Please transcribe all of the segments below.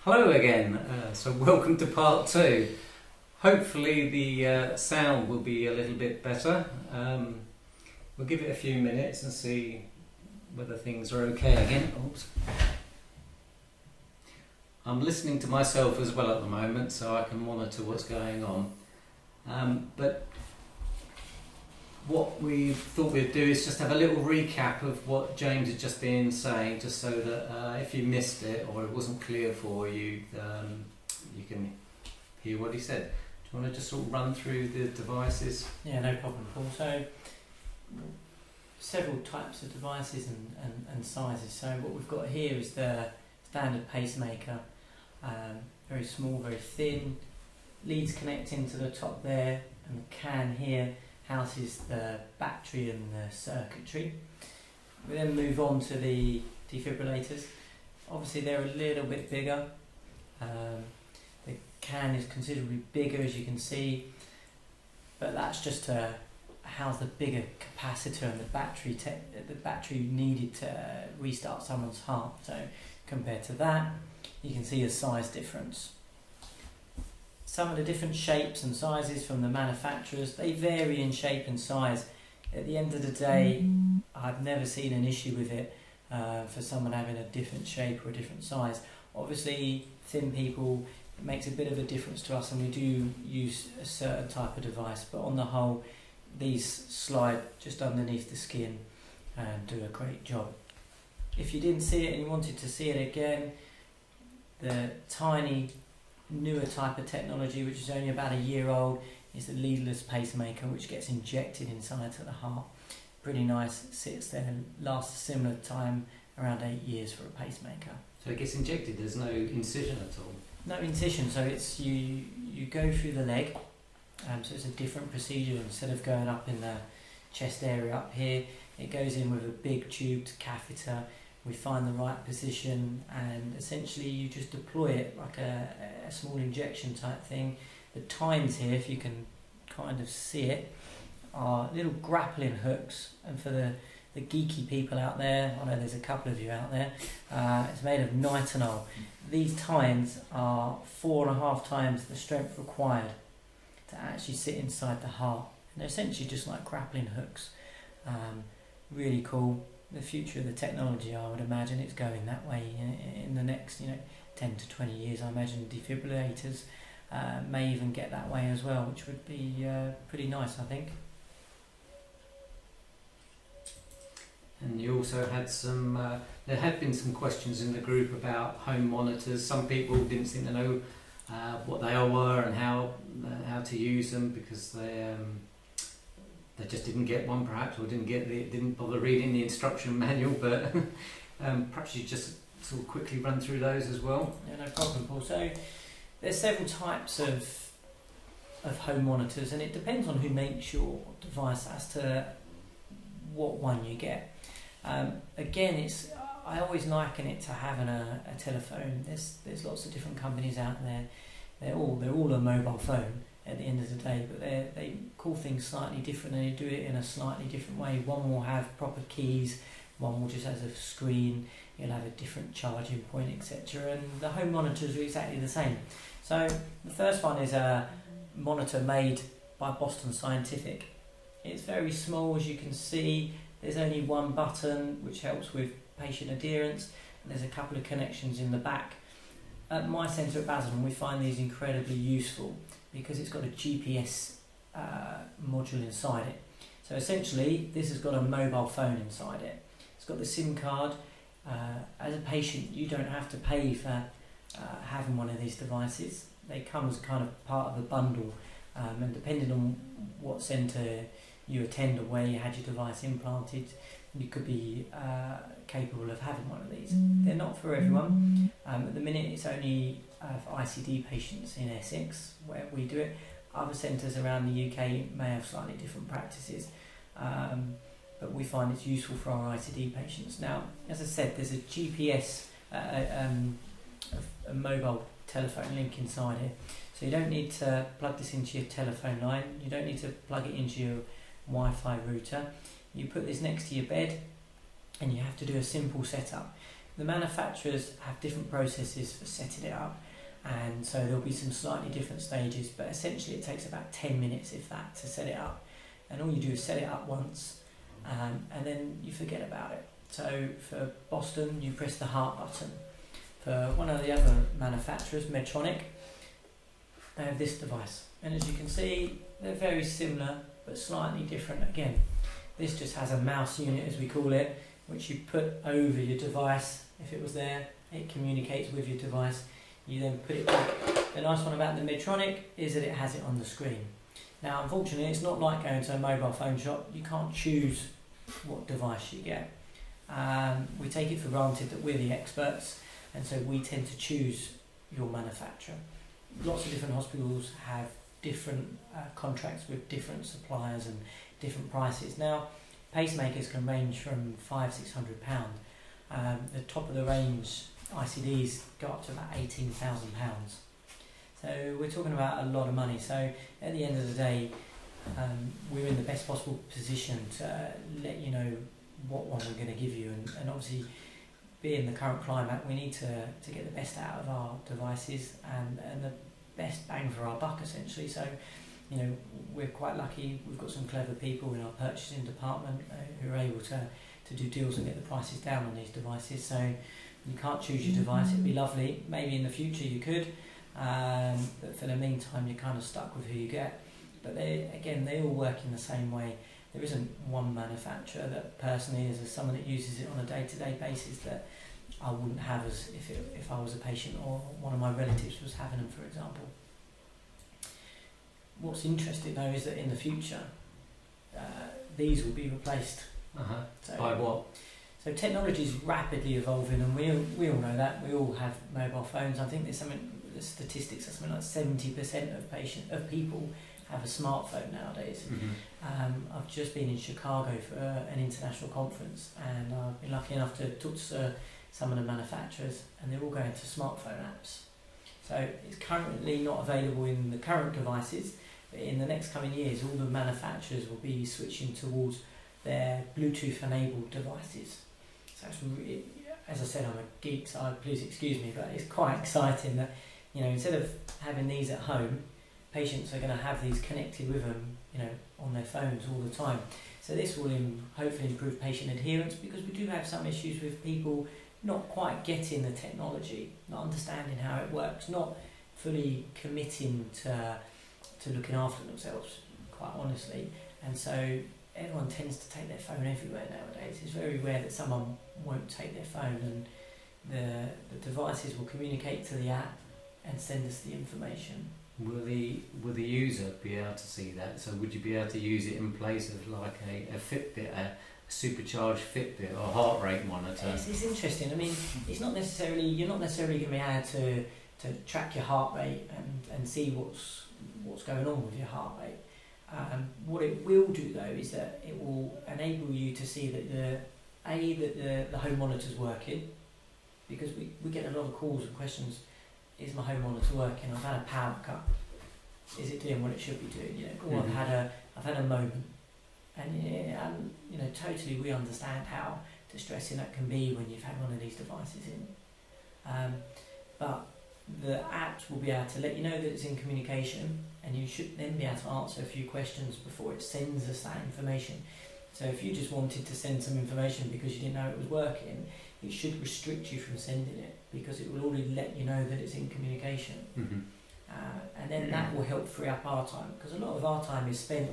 Hello again, so welcome to part two. Hopefully the sound will be a little bit better. We'll give it a few minutes and see whether things are okay again. Oops. I'm listening to myself as well at the moment, so I can monitor what's going on. But what we thought we'd do is just have a little recap of what James had just been saying, just so that if you missed it or it wasn't clear for you, you can hear what he said. Do you want to just sort of run through the devices? Yeah, no problem, Paul. So, several types of devices and sizes. So what we've got here is the standard pacemaker, very small, very thin, leads connecting to the top there, and the can here houses the battery and the circuitry. We then move on to the defibrillators. Obviously they're a little bit bigger. The can is considerably bigger, as you can see, but that's just to house the bigger capacitor and the battery needed to restart someone's heart. So compared to that, you can see a size difference. Some of the different shapes and sizes from the manufacturers, they vary in shape and size. At the end of the day, I've never seen an issue with it for someone having a different shape or a different size. Obviously, thin people, it makes a bit of a difference to us, and we do use a certain type of device, but on the whole, these slide just underneath the skin and do a great job. If you didn't see it and you wanted to see it again, the tiny newer type of technology, which is only about a year old, is the leadless pacemaker, which gets injected inside to the heart. Pretty nice, it sits there and lasts a similar time, around 8 years for a pacemaker. So it gets injected, there's no incision at all? No incision, so it's you go through the leg, so it's a different procedure. Instead of going up in the chest area up here, it goes in with a big tubed catheter. We find the right position, and essentially you just deploy it like a small injection type thing. The tines here, if you can kind of see it, are little grappling hooks, and for the geeky people out there, I know there's a couple of you out there, it's made of nitinol. These tines are 4.5 times the strength required to actually sit inside the heart. And they're essentially just like grappling hooks. Really cool. The future of the technology, I would imagine it's going that way in the next 10 to 20 years. I imagine defibrillators may even get that way as well, which would be pretty nice, I think. And you also had there had been some questions in the group about home monitors. Some people didn't seem to know what they were and how to use them, because they just didn't get one, perhaps, or didn't bother reading the instruction manual. But perhaps you just sort of quickly run through those as well. Yeah, no problem, Paul. So there's several types of home monitors, and it depends on who makes your device as to what one you get. Again, I always liken it to having a telephone. There's lots of different companies out there. They're all a mobile phone at the end of the day, but they call things slightly different, and they do it in a slightly different way. One will have proper keys, one will just have a screen, you'll have a different charging point, etc. And the home monitors are exactly the same. So the first one is a monitor made by Boston Scientific. It's very small, as you can see. There's only one button, which helps with patient adherence, and there's a couple of connections in the back. At my centre at Basildon, we find these incredibly useful because it's got a GPS module inside it. So essentially, this has got a mobile phone inside it. It's got the SIM card. As a patient, you don't have to pay for having one of these devices. They come as kind of part of a bundle, and depending on what centre you attend or where you had your device implanted, you could be capable of having one of these. They're not for everyone. At the minute, it's only for ICD patients in Essex where we do it. Other centres around the UK may have slightly different practices, but we find it's useful for our ICD patients. Now, as I said, there's a GPS, a mobile telephone link inside here, so you don't need to plug this into your telephone line, you don't need to plug it into your Wi-Fi router. You put this next to your bed, and you have to do a simple setup. the manufacturers have different processes for setting it up, and so there'll be some slightly different stages, but essentially it takes about 10 minutes, if that, to set it up. And all you do is set it up once, and then you forget about it. So for Boston, you press the heart button. For one of the other manufacturers, Medtronic, they have this device. And as you can see, they're very similar, but slightly different again. This just has a mouse unit, as we call it, which you put over your device. If it was there, it communicates with your device. You then put it back. The nice one about the Medtronic is that it has it on the screen. Now, unfortunately, it's not like going to a mobile phone shop. You can't choose what device you get. We take it for granted that we're the experts, and so we tend to choose your manufacturer. Lots of different hospitals have different contracts with different suppliers and different prices. Now, pacemakers can range from £500–600. The top of the range ICDs go up to about £18,000. So we're talking about a lot of money. So at the end of the day, we're in the best possible position to let you know what one we're going to give you, and obviously, being the current climate, we need to get the best out of our devices and the best bang for our buck, essentially. So, you know, we're quite lucky. We've got some clever people in our purchasing department who are able to do deals and get the prices down on these devices. So you can't choose your device. It'd be lovely. Maybe in the future you could, but for the meantime, you're kind of stuck with who you get. But they all work in the same way. There isn't one manufacturer that personally, as someone that uses it on a day-to-day basis, that I wouldn't have as if I was a patient or one of my relatives was having them, for example. What's interesting though is that in the future, these will be replaced. So, by what? So technology is rapidly evolving, and we all know that. We all have mobile phones. I think there's the statistics are something like 70% of people have a smartphone nowadays. I've just been in Chicago for an international conference, and I've been lucky enough to talk to some of the manufacturers, and they're all going to smartphone apps. So it's currently not available in the current devices, but in the next coming years, all the manufacturers will be switching towards their Bluetooth enabled devices. So it's really, as I said, I'm a geek, so please excuse me, but it's quite exciting that, you know, instead of having these at home, patients are going to have these connected with them, you know, on their phones all the time. So this will hopefully improve patient adherence, because we do have some issues with people not quite getting the technology, not understanding how it works, not fully committing to looking after themselves, quite honestly. And so everyone tends to take their phone everywhere nowadays. It's very rare that someone won't take their phone, and the devices will communicate to the app and send us the information. Will the user be able to see that? So would you be able to use it in place of like a Fitbit, a supercharged Fitbit or heart rate monitor? It's interesting. I mean, you're not necessarily going to be able to track your heart rate and see what's going on with your heart rate. What it will do though is that it will enable you to see that the home monitor's working, because we get a lot of calls and questions. Is my home monitor working? I've had a power cut. Is it doing what it should be doing? You know, or I've had a moment, and you know, totally we understand how distressing that can be when you've had one of these devices in. But the apps will be able to let you know that it's in communication, and you should then be able to answer a few questions before it sends us that information. So if you just wanted to send some information because you didn't know it was working, it should restrict you from sending it, because it will already let you know that it's in communication. And then that will help free up our time, because a lot of our time is spent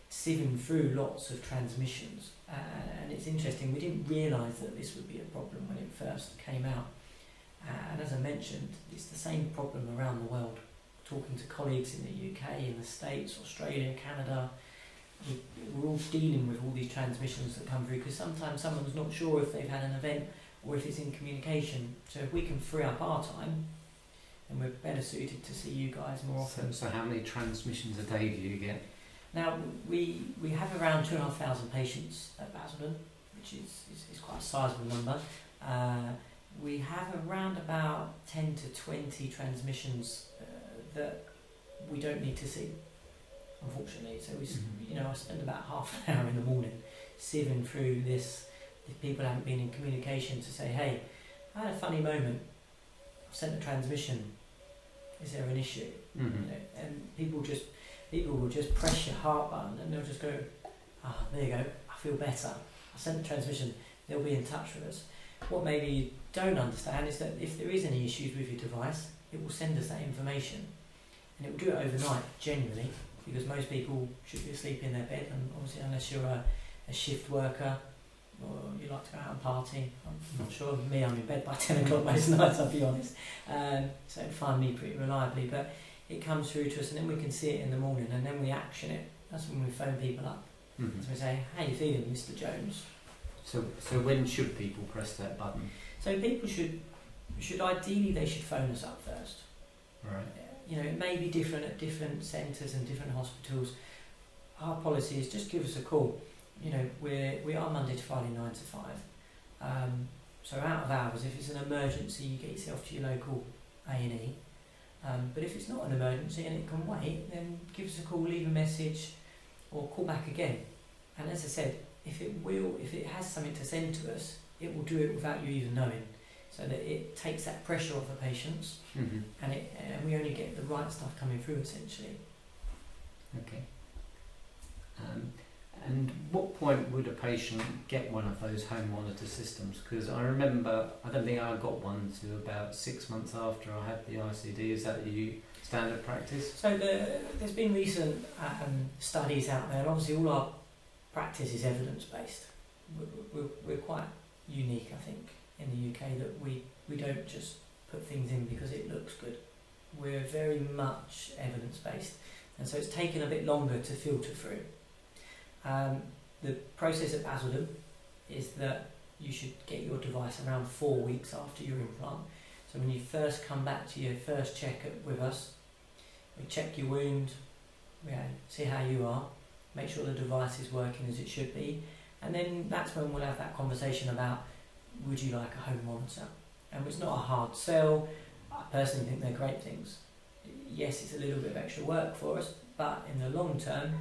sieving through lots of transmissions. And it's interesting, we didn't realise that this would be a problem when it first came out. And as I mentioned, it's the same problem around the world. Talking to colleagues in the UK, in the States, Australia, Canada, we're all dealing with all these transmissions that come through, because sometimes someone's not sure if they've had an event or if it's in communication. So if we can free up our time, then we're better suited to see you guys more often. So how many transmissions a day do you get? Now, we have around 2,500 patients at Basildon, which is quite a sizable number. We have around about 10 to 20 transmissions that we don't need to see, unfortunately. So I spend about half an hour in the morning sieving through this. If people haven't been in communication to say, hey, I had a funny moment. I've sent a transmission. Is there an issue? Mm-hmm. You know, and people will just press your heart button and they'll just go, there you go, I feel better. I sent the transmission. They'll be in touch with us. What maybe you don't understand is that if there is any issues with your device, it will send us that information, and it will do it overnight generally, because most people should be asleep in their bed, and obviously unless you're a shift worker or you like to go out and party, I'm not sure. Me, I'm in bed by 10 o'clock most nights, I'll be honest. So it'll find me pretty reliably, but it comes through to us, and then we can see it in the morning, and then we action it. That's when we phone people up. Mm-hmm. So we say, how you feeling, Mr. Jones? So when should people press that button? So people should ideally, they should phone us up first. Right. You know, it may be different at different centres and different hospitals. Our policy is just give us a call. You know, we are Monday to Friday 9 to 5. So out of hours, if it's an emergency, you get yourself to your local A&E. But if it's not an emergency and it can wait, then give us a call, leave a message, or call back again. And as I said, if it has something to send to us, it will do it without you even knowing, so that it takes that pressure off the patients, Mm-hmm. and we only get the right stuff coming through essentially. Okay. And what point would a patient get one of those home monitor systems? Because I remember, I don't think I got one to about 6 months after I had the ICD. Is that the standard practice? So there's been recent studies out there, and obviously all our practice is evidence-based. We're quite unique, I think, in the UK, that we don't just put things in because it looks good. We're very much evidence-based, and so it's taken a bit longer to filter through. The process at Basildon is that you should get your device around 4 weeks after your implant. So when you first come back to your first check with us, we check your wound, we see how you are, make sure the device is working as it should be, and then that's when we'll have that conversation about, would you like a home monitor? And it's not a hard sell. I personally think they're great things. Yes, it's a little bit of extra work for us, but in the long term,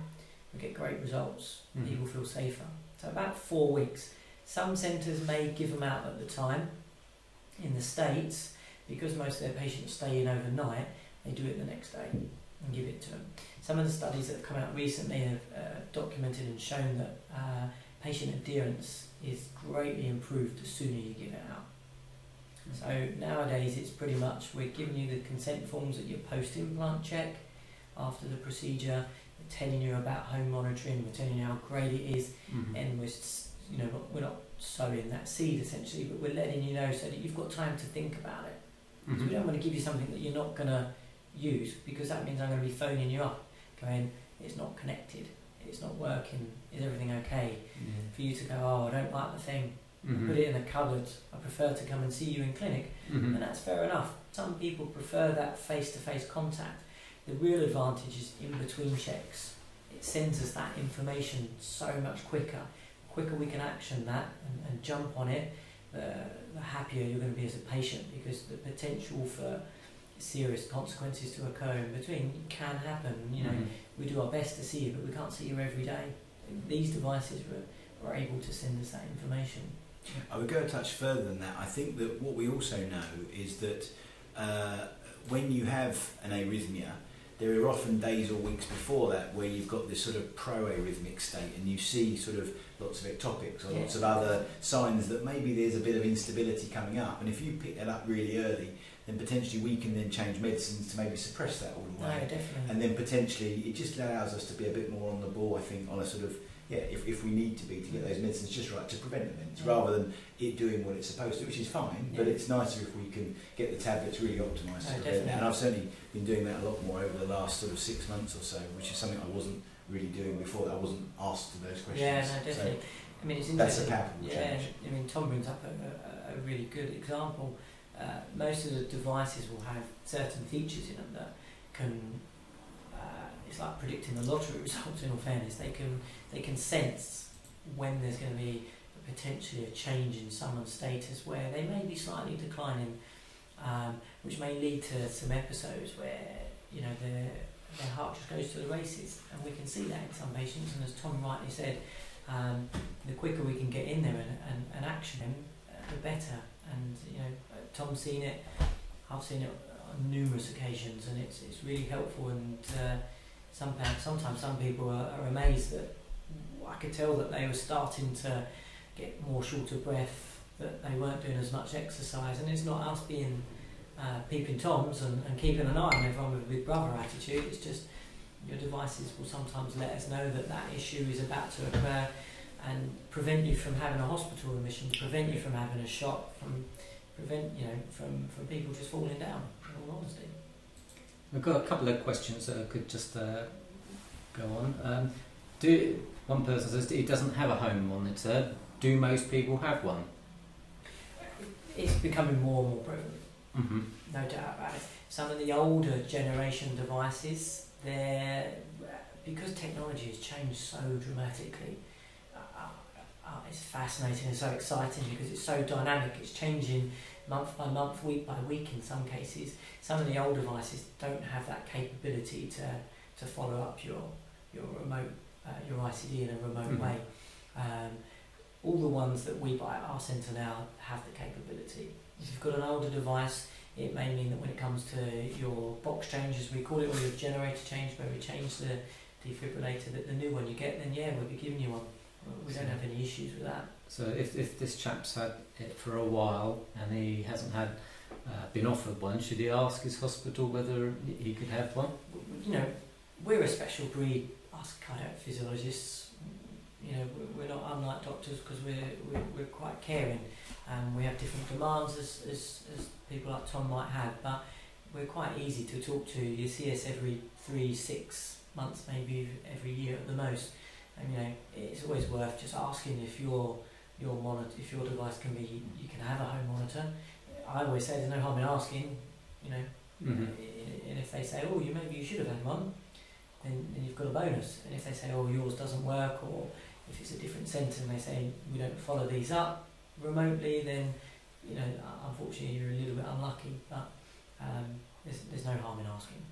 we get great results. Mm-hmm. People feel safer. So about 4 weeks. Some centres may give them out at the time. In the States, because most of their patients stay in overnight, they do it the next day and give it to them. Some of the studies that have come out recently have documented and shown that patient adherence is greatly improved the sooner you give it out. So nowadays it's pretty much, we're giving you the consent forms at your post-implant check after the procedure, we're telling you about home monitoring, we're telling you how great it is, Mm-hmm. and we're not sowing that seed essentially, but we're letting you know so that you've got time to think about it. Mm-hmm. So we don't want to give you something that you're not going to use, because that means I'm going to be phoning you up going, it's not connected, it's not working, is everything okay? Yeah. For you to go, oh, I don't like the thing, Mm-hmm. put it in a cupboard, I prefer to come and see you in clinic. Mm-hmm. And that's fair enough. Some people prefer that face-to-face contact. The real advantage is in between checks. It sends us that information so much quicker. The quicker we can action that and jump on it, the happier you're going to be as a patient, because the potential for serious consequences to occur in between can happen. You know, Mm-hmm. we do our best to see you, but we can't see you every day. These devices were able to send us that information. I would go a touch further than that. I think that what we also know is that when you have an arrhythmia, there are often days or weeks before that where you've got this sort of pro-arrhythmic state, and you see sort of lots of ectopics or lots of other signs that maybe there's a bit of instability coming up. And if you pick that up really early, then potentially we can then change medicines to maybe suppress that all the way. No, definitely. And then potentially it just allows us to be a bit more on the ball, I think, on a sort of, if we need to be, to get those medicines just right, to prevent events, rather than it doing what it's supposed to, which is fine, but it's nicer if we can get the tablets really optimised to prevent that. And I've certainly been doing that a lot more over the last sort of 6 months or so, which is something I wasn't really doing before. I wasn't asked those questions. Yeah, no, definitely. So I mean, it's that's a interesting. palpable change. I mean, Tom brings up a really good example. Most of the devices will have certain features in them that can, it's like predicting the lottery results, in all fairness. They can sense when there's going to be potentially a change in someone's status where they may be slightly declining, which may lead to some episodes where, you know, their heart just goes to the races, and we can see that in some patients. And as Tom rightly said, the quicker we can get in there and action them, the better. and Tom's seen it, I've seen it on numerous occasions, and it's really helpful. And sometimes some people are amazed that I could tell that they were starting to get more short of breath, that they weren't doing as much exercise, and it's not us being peeping toms and keeping an eye on everyone with a big brother attitude. It's just your devices will sometimes let us know that issue is about to occur, and prevent you from having a hospital admission, prevent you from having a shock, prevent from people just falling down, in all honesty. We've got a couple of questions that I could just go on. One person says he doesn't have a home monitor. Do most people have one? It's becoming more and more prevalent. Mm-hmm. No doubt about it. Some of the older generation devices, because technology has changed so dramatically, it's fascinating and so exciting because it's so dynamic. It's changing month by month, week by week in some cases. Some of the old devices don't have that capability to follow up your remote, your ICD in a remote way. All the ones that we buy at our centre now have the capability. If you've got an older device, it may mean that when it comes to your box change, as we call it, or your generator change, where we change the defibrillator, that the new one you get, then we'll be giving you one. We don't have any issues with that. So if this chap's had it for a while and he hasn't been offered one, should he ask his hospital whether he could have one? We're a special breed, us cardiac physiologists. We're not unlike doctors because we're quite caring, and we have different demands as people like Tom might have, but we're quite easy to talk to. You see us every 3-6 months, maybe every year at the most, and it's always worth just asking if your device you can have a home monitor. I always say there's no harm in asking, and if they say, maybe you should have had one, then you've got a bonus. And if they say, yours doesn't work, or if it's a different centre and they say we don't follow these up remotely, then unfortunately you're a little bit unlucky. But there's no harm in asking.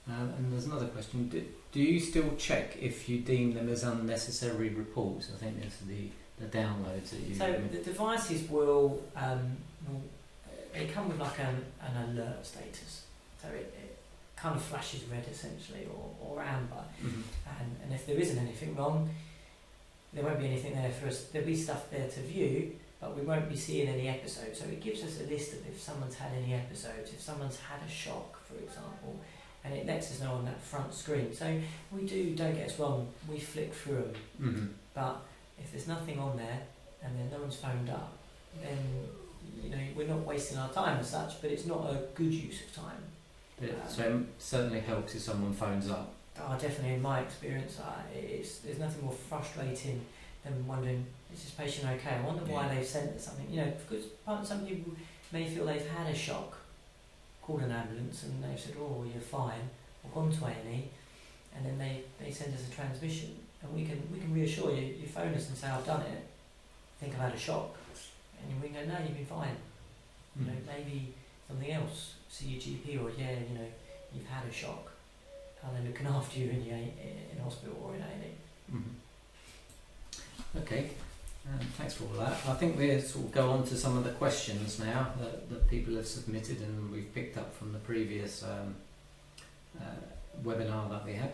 And there's another question. Do you still check if you deem them as unnecessary reports? I think it's the downloads that you... So the devices will they come with like an alert status. So it kind of flashes red essentially, or amber. Mm-hmm. And if there isn't anything wrong, there won't be anything there for us. There'll be stuff there to view, but we won't be seeing any episodes. So it gives us a list of if someone's had any episodes, if someone's had a shock, for example, and it lets us know on that front screen. So don't get us wrong, we flick through them. Mm-hmm. But if there's nothing on there and then no one's phoned up, then we're not wasting our time as such, but it's not a good use of time. So it certainly helps if someone phones up. Definitely in my experience, there's nothing more frustrating than wondering, is this patient okay? I wonder why they've sent us something. Because some people may feel they've had a shock, called an ambulance and they've said, you're fine, or gone to A&E, and then they send us a transmission, and we can reassure you. You phone us and say, I've done it, I think I've had a shock, and we go, no, you've been fine. Maybe something else, see your GP, or you've had a shock. Are they looking after you in hospital or in A&E? Mm-hmm. Okay, thanks for all that. I think we'll sort of go on to some of the questions now that people have submitted and we've picked up from the previous webinar that we had.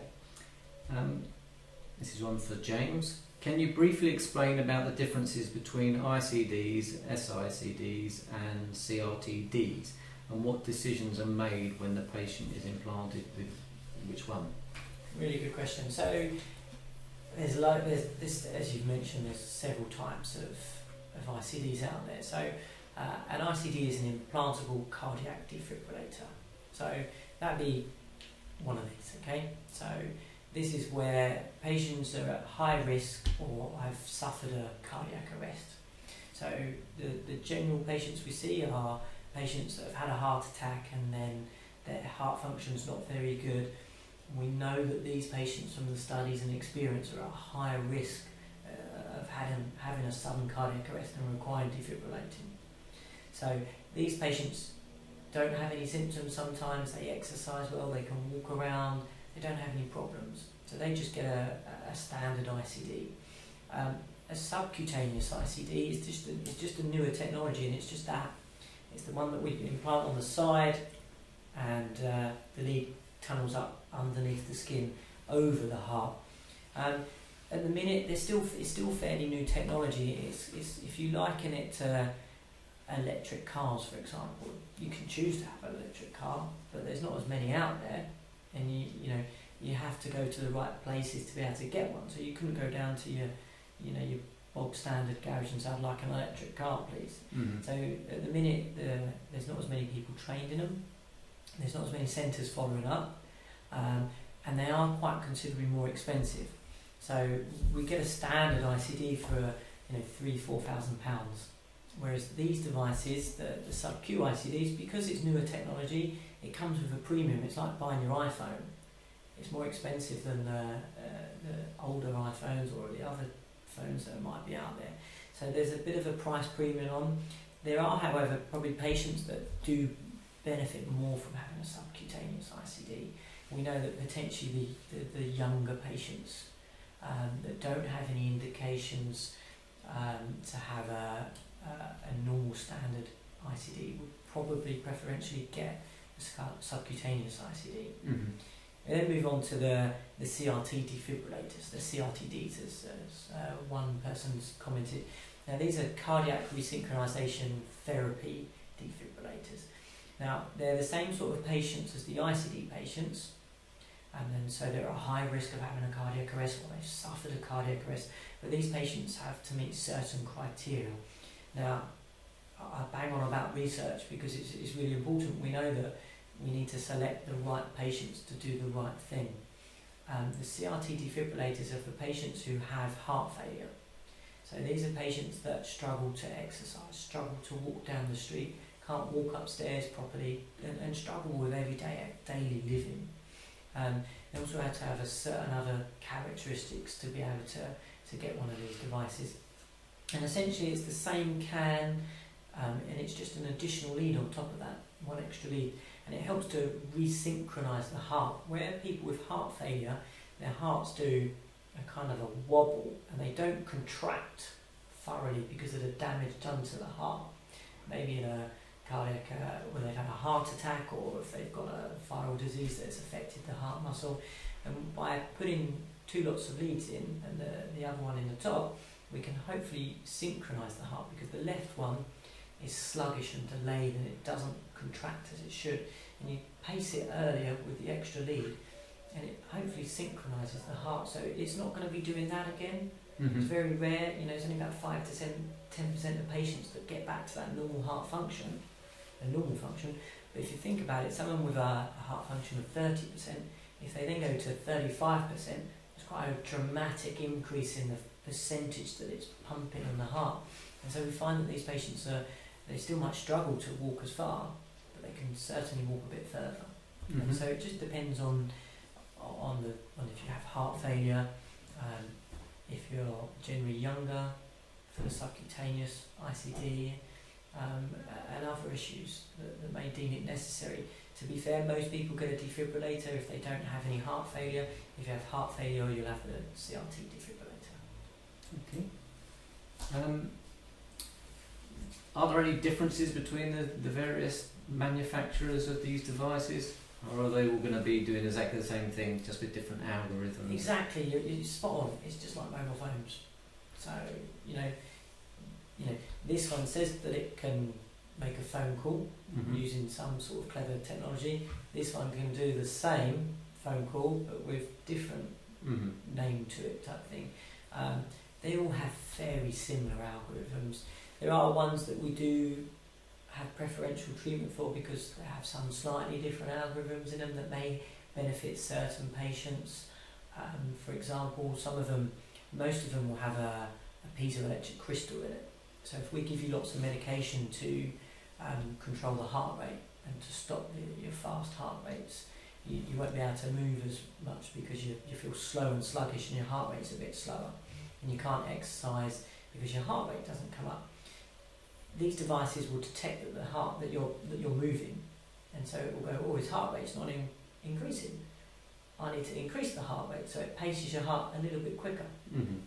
This is one for James. Can you briefly explain about the differences between ICDs, SICDs and CRT-Ds, and what decisions are made when the patient is implanted with which one? Really good question. So there's this, as you've mentioned, there's several types of ICDs out there. So an ICD is an implantable cardiac defibrillator. So that'd be one of these, okay? So this is where patients are at high risk or have suffered a cardiac arrest. So the general patients we see are patients that have had a heart attack and then their heart function's not very good. We know that these patients from the studies and experience are at a higher risk of having a sudden cardiac arrest and requiring defibrillating. So these patients don't have any symptoms sometimes, they exercise well, they can walk around, they don't have any problems. So they just get a standard ICD. A a subcutaneous ICD is just a newer technology, and it's just that. It's the one that we can implant on the side, and the lead tunnels up underneath the skin over the heart. At the minute, it's still fairly new technology. It's if you liken it to electric cars, for example, you can choose to have an electric car, but there's not as many out there, and you have to go to the right places to be able to get one. So you couldn't go down to your bog standard garage and say, "I'd like an electric car, please." Mm-hmm. So at the minute, there's not as many people trained in them. There's not as many centres following up, and they are quite considerably more expensive. So we get a standard ICD for £3,000-4,000, whereas these devices, the sub-Q ICDs, because it's newer technology, it comes with a premium. It's like buying your iPhone. It's more expensive than the older iPhones or the other phones that might be out there. So there's a bit of a price premium on. There are, however, probably patients that do benefit more from having a subcutaneous ICD. We know that potentially the younger patients that don't have any indications to have a normal standard ICD would probably preferentially get a subcutaneous ICD. Mm-hmm. And then move on to the CRT defibrillators, the CRTDs, as one person's commented. Now these are cardiac resynchronization therapy defibrillators. Now they're the same sort of patients as the ICD patients, and then so they're at high risk of having a cardiac arrest, or they've suffered a cardiac arrest, but these patients have to meet certain criteria. Now I bang on about research because it's really important. We know that we need to select the right patients to do the right thing. The CRT defibrillators are for patients who have heart failure. So these are patients that struggle to exercise, struggle to walk down the street, can't walk upstairs properly, and struggle with everyday daily living. They also have to have a certain other characteristics to be able to get one of these devices. And essentially it's the same can, and it's just an additional lead on top of that, one extra lead. And it helps to resynchronize the heart. Where people with heart failure, their hearts do a kind of a wobble, and they don't contract thoroughly because of the damage done to the heart. Maybe in a cardiac, where they've had a heart attack, or if they've got a viral disease that's affected the heart muscle. And by putting two lots of leads in and the other one in the top, we can hopefully synchronize the heart, because the left one is sluggish and delayed and it doesn't contract as it should, and you pace it earlier with the extra lead and it hopefully synchronizes the heart, so it's not going to be doing that again. Mm-hmm. It's very rare, it's only about 5 to 10% of patients that get back to that normal heart function, but if you think about it, someone with a heart function of 30%, if they then go to 35%, it's quite a dramatic increase in the percentage that it's pumping on the heart. And so we find that these patients they still might struggle to walk as far, but they can certainly walk a bit further. Mm-hmm. And so it just depends on if you have heart failure, if you're generally younger, for the subcutaneous ICD, and other issues that may deem it necessary. To be fair, most people get a defibrillator if they don't have any heart failure. If you have heart failure, you'll have the CRT defibrillator. Okay. Are there any differences between the various manufacturers of these devices, or are they all going to be doing exactly the same thing, just with different algorithms? Exactly, you're spot on. It's just like mobile phones. So this one says that it can make a phone call Mm-hmm. using some sort of clever technology. This one can do the same phone call but with different Mm-hmm. name to it type thing. They all have very similar algorithms. There are ones that we do have preferential treatment for because they have some slightly different algorithms in them that may benefit certain patients. For example, most of them will have a piezoelectric crystal in it. So if we give you lots of medication to control the heart rate and to stop your fast heart rates, you won't be able to move as much because you feel slow and sluggish and your heart rate's a bit slower, and you can't exercise because your heart rate doesn't come up. These devices will detect that you're moving, and so it will go, oh, his heart rate's not increasing. I need to increase the heart rate, so it paces your heart a little bit quicker. Mm-hmm.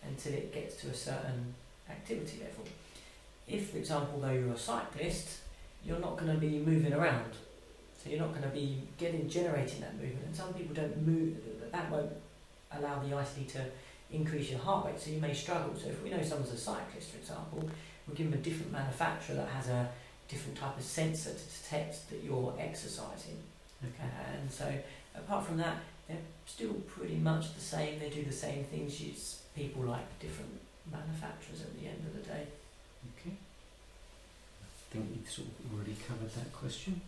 until it gets to a certain activity level. If, for example, though you're a cyclist, you're not going to be moving around, so you're not going to be generating that movement, and some people don't move, that won't allow the ICD to increase your heart rate, so you may struggle. So if we know someone's a cyclist, for example, we'll give them a different manufacturer that has a different type of sensor to detect that you're exercising. Okay. And so apart from that, they're still pretty much the same. They do the same things. People like different manufacturers at the end of the day. Okay. I think you've sort of already covered that question.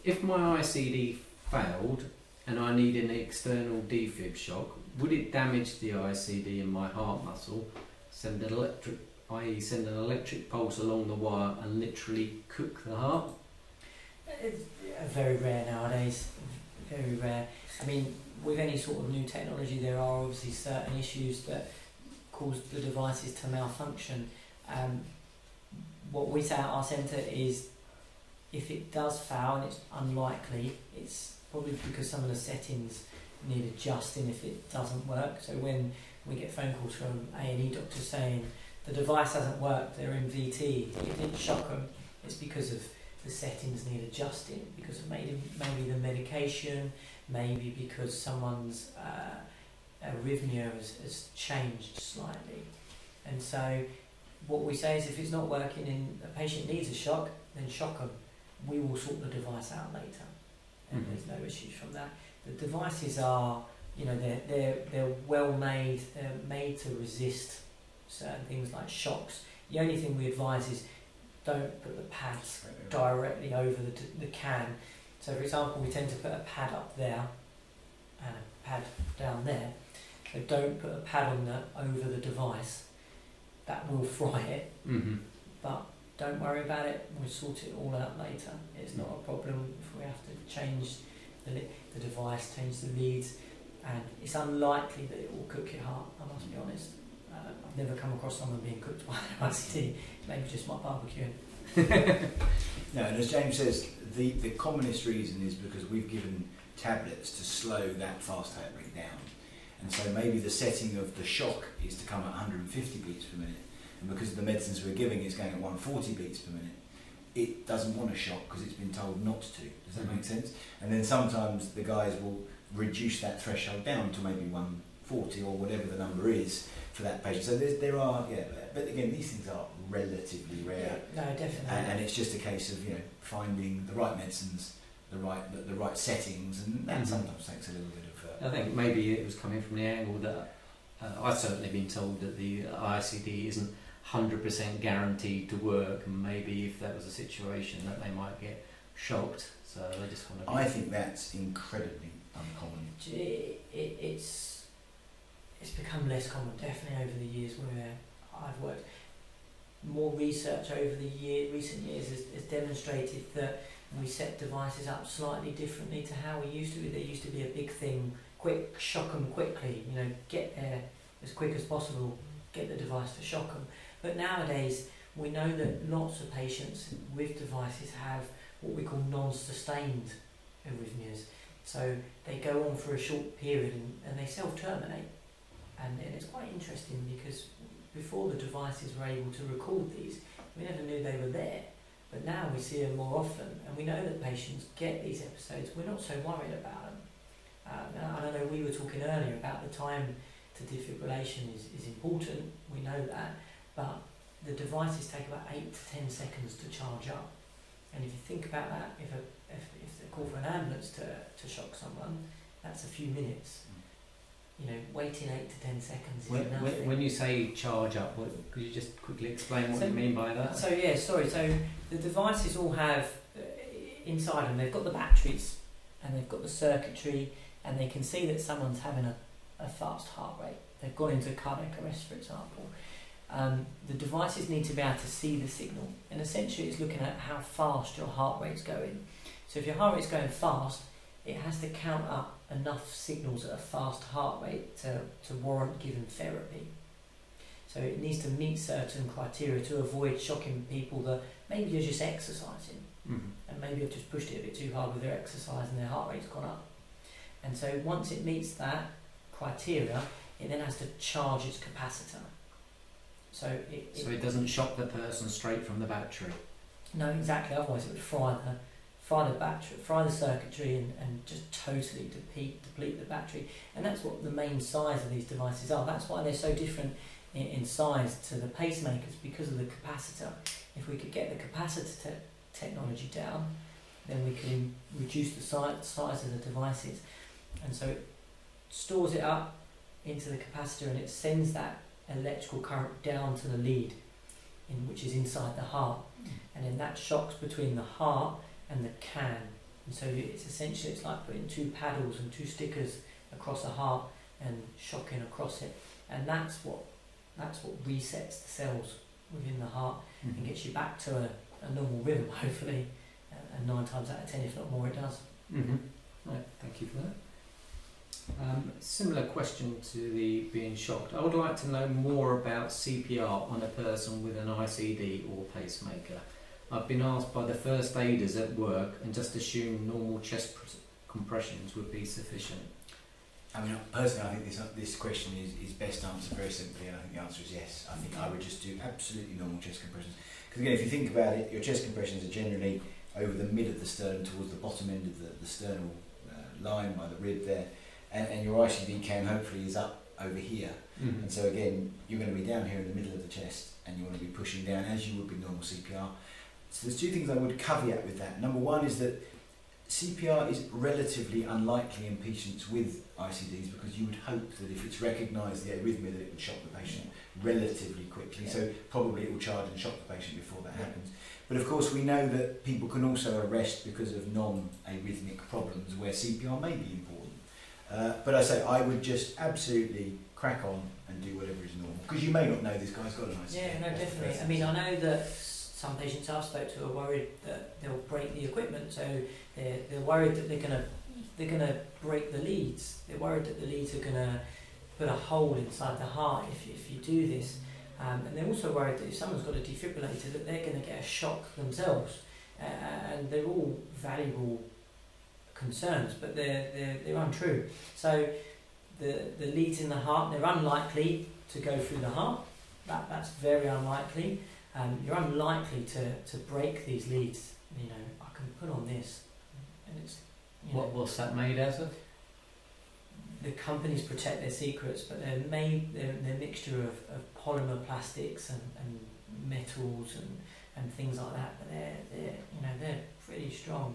If my ICD failed and I need an external defib shock, would it damage the ICD in my heart muscle, send an electric pulse along the wire and literally cook the heart? It's very rare nowadays, very rare. I mean, with any sort of new technology, there are obviously certain issues that cause the devices to malfunction. What we say at our centre is, if it does fail, and it's unlikely, it's probably because some of the settings need adjusting if it doesn't work. So when we get phone calls from A&E doctors saying the device hasn't worked, they're in VT, it didn't shock them, it's because of the settings need adjusting, because of maybe the medication, maybe because someone's arrhythmia has changed slightly. And so what we say is, if it's not working and a patient needs a shock, then shock them. We will sort the device out later, and there's no issues from that. The devices are, they're well made. They're made to resist certain things like shocks. The only thing we advise is don't put the pads directly over the can. So, for example, we tend to put a pad up there and a pad down there. So don't put a pad over the device. That will fry it. Mm-hmm. But don't worry about it. We'll sort it all out later. It's not a problem if we have to change the device, change the leads, and it's unlikely that it will cook your heart. I must be honest. I've never come across someone being cooked by an ICD. Maybe just my barbecuing. No, and as James says, the commonest reason is because we've given tablets to slow that fast heart rate down. And so maybe the setting of the shock is to come at 150 beats per minute. And because of the medicines we're giving, it's going at 140 beats per minute. It doesn't want a shock because it's been told not to. Does that make sense? And then sometimes the guys will reduce that threshold down to maybe 140 or whatever the number is for that patient. So there are, but again, these things are relatively rare. Yeah, no, definitely. And it's just a case of finding the right medicines, the right settings, and that sometimes takes a little bit of. I think maybe it was coming from the angle that I've certainly been told that the ICD isn't 100% guaranteed to work, and maybe if that was a situation that they might get shocked, so they just want to. I think that's incredibly uncommon. It's become less common, definitely, over the years where I've worked. More research over the recent years has demonstrated that we set devices up slightly differently to how we used to. There used to be a big thing, quick, shock them quickly, get there as quick as possible, get the device to shock them. But nowadays, we know that lots of patients with devices have what we call non-sustained arrhythmias. So they go on for a short period and they self-terminate. And it's quite interesting because before the devices were able to record these, we never knew they were there. But now we see them more often, and we know that patients get these episodes. We're not so worried about them. I don't know, we were talking earlier about the time to defibrillation is important, we know that, but the devices take about 8 to 10 seconds to charge up. And if you think about that, if they call for an ambulance to shock someone, that's a few minutes. Waiting 8 to 10 seconds is nothing. When you say charge up, could you just quickly explain what you mean by that? So the devices all have inside them, they've got the batteries and they've got the circuitry, and they can see that someone's having a fast heart rate. They've gone into cardiac arrest, for example. The devices need to be able to see the signal, and essentially it's looking at how fast your heart rate's going. So if your heart rate's going fast, it has to count up enough signals at a fast heart rate to warrant giving therapy. So it needs to meet certain criteria to avoid shocking people that maybe you're just exercising, and maybe you've just pushed it a bit too hard with their exercise and their heart rate's gone up. And so once it meets that criteria, it then has to charge its capacitor. So it doesn't shock the person straight from the battery. No, exactly. Otherwise, it would fry the battery, fry the circuitry, and just totally deplete the battery. And that's what the main size of these devices are. That's why they're so different in size to the pacemakers, because of the capacitor. If we could get the capacitor technology down, then we can reduce the size of the devices. And so it stores it up into the capacitor, and it sends that electrical current down to the lead, which is inside the heart. And then that shocks between the heart and the can. And so it's like putting two paddles and two stickers across a heart and shocking across it. And that's what resets the cells within the heart and gets you back to a normal rhythm, hopefully. And 9 times out of 10, if not more, it does. Right, thank you for that. Similar question to the being shocked. I would like to know more about CPR on a person with an ICD or pacemaker. I've been asked by the first aiders at work and just assumed normal chest compressions would be sufficient. I mean, personally, I think this question is best answered very simply, and I think the answer is yes. I think I would just do absolutely normal chest compressions. Because again, if you think about it, your chest compressions are generally over the mid of the sternum, towards the bottom end of the sternal line by the rib there, and your ICD cam hopefully is up over here. And so again, you're going to be down here in the middle of the chest, and you want to be pushing down as you would be normal CPR. So there's 2 things I would caveat with that. Number one is that CPR is relatively unlikely in patients with ICDs, because you would hope that if it's recognised the arrhythmia, that it would shock the patient relatively quickly. So probably it will charge and shock the patient before that happens. But of course we know that people can also arrest because of non-arrhythmic problems where CPR may be important. But I say I would just absolutely crack on and do whatever is normal, because you may not know this guy's got an ICD. Yeah, no, definitely. I mean, I know that some patients I've spoke to are worried that they'll break the equipment, so they're worried that they're gonna break the leads. They're worried that the leads are gonna put a hole inside the heart if you do this, and they're also worried that if someone's got a defibrillator, that they're gonna get a shock themselves. And they're all valuable concerns, but they're untrue. So the leads in the heart, they're unlikely to go through the heart. That's very unlikely. You're unlikely to break these leads. You know, I can put on this, and it's what's that made out of? The companies protect their secrets, but they're a mixture of polymer plastics and metals and things like that. But they're pretty strong.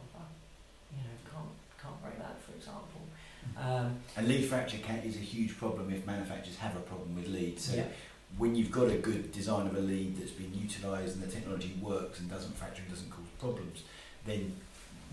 Can't break that, for example. And lead fracture is a huge problem if manufacturers have a problem with leads. So when you've got a good design of a lead that's been utilised and the technology works and doesn't fracture and doesn't cause problems, then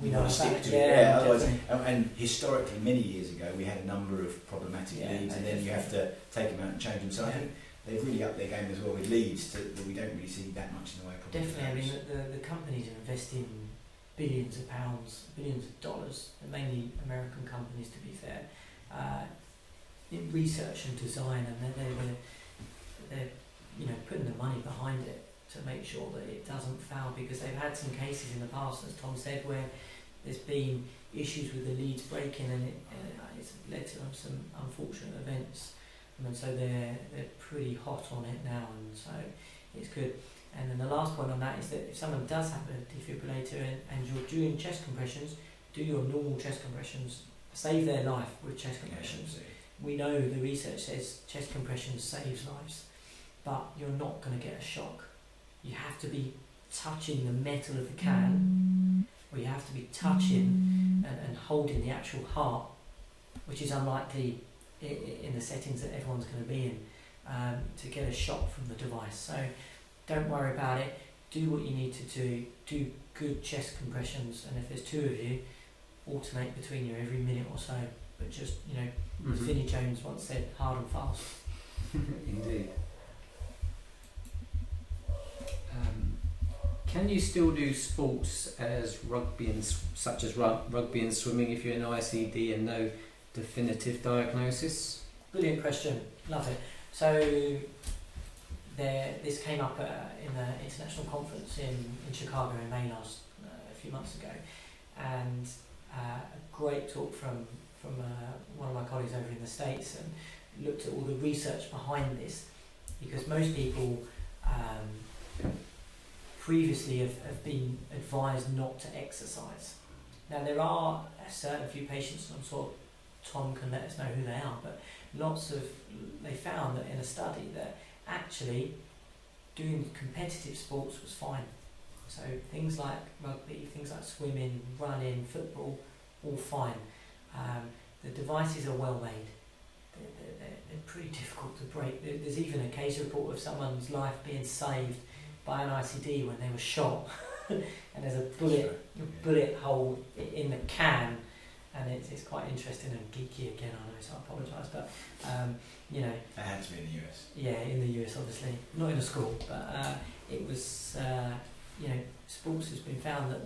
we want to stick to it. Otherwise, and historically, many years ago, we had a number of problematic leads, and then you have to take them out and change them. So I think they've really upped their game as well with leads, that we don't really see that much in the way of problems. Definitely. I mean, the companies are investing billions of pounds, billions of dollars, and mainly American companies, to be fair, in research and design, and they're putting the money behind it to make sure that it doesn't foul, because they've had some cases in the past, as Tom said, where there's been issues with the leads breaking, and it's led to some unfortunate events. And so they're pretty hot on it now, and so it's good. And then the last point on that is that if someone does have a defibrillator and you're doing chest compressions, do your normal chest compressions. Save their life with chest compressions. We know the research says chest compressions saves lives, but you're not going to get a shock. You have to be touching the metal of the can, or you have to be touching and holding the actual heart, which is unlikely in the settings that everyone's going to be in, to get a shock from the device. So don't worry about it. Do what you need to do. Do good chest compressions, and if there's 2 of you, alternate between you every minute or so. But just, as Vinnie Jones once said, hard and fast. Indeed. Can you still do sports such as rugby and swimming if you're in ICD and no definitive diagnosis? Brilliant question. Love it. So this came up in the international conference in Chicago in May a few months ago, and a great talk from from one of my colleagues over in the States and looked at all the research behind this, because most people previously have been advised not to exercise. Now there are a certain few patients, and I'm sure Tom can let us know who they are, but they found that in a study that actually doing competitive sports was fine. So things like rugby, things like swimming, running, football, all fine. The devices are well made. They're pretty difficult to break. There's even a case report of someone's life being saved by an ICD when they were shot, and there's a bullet hole in the can, and it's quite interesting and geeky again, I know, so I apologise, but That had to be in the US. Yeah, in the US obviously, not in a school, but it was, sports has been found that,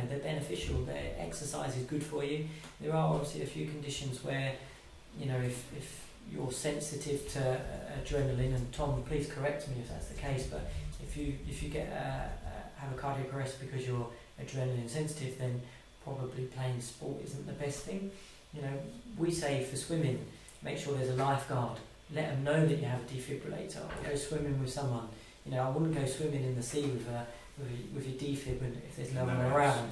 they're beneficial, their exercise is good for you. There are obviously a few conditions where, if you're sensitive to adrenaline, and Tom, please correct me if that's the case, but if you get have a cardiac arrest because you're adrenaline sensitive, then probably playing sport isn't the best thing. We say for swimming, make sure there's a lifeguard. Let them know that you have a defibrillator. Or go swimming with someone. I wouldn't go swimming in the sea with your defib if there's no one around.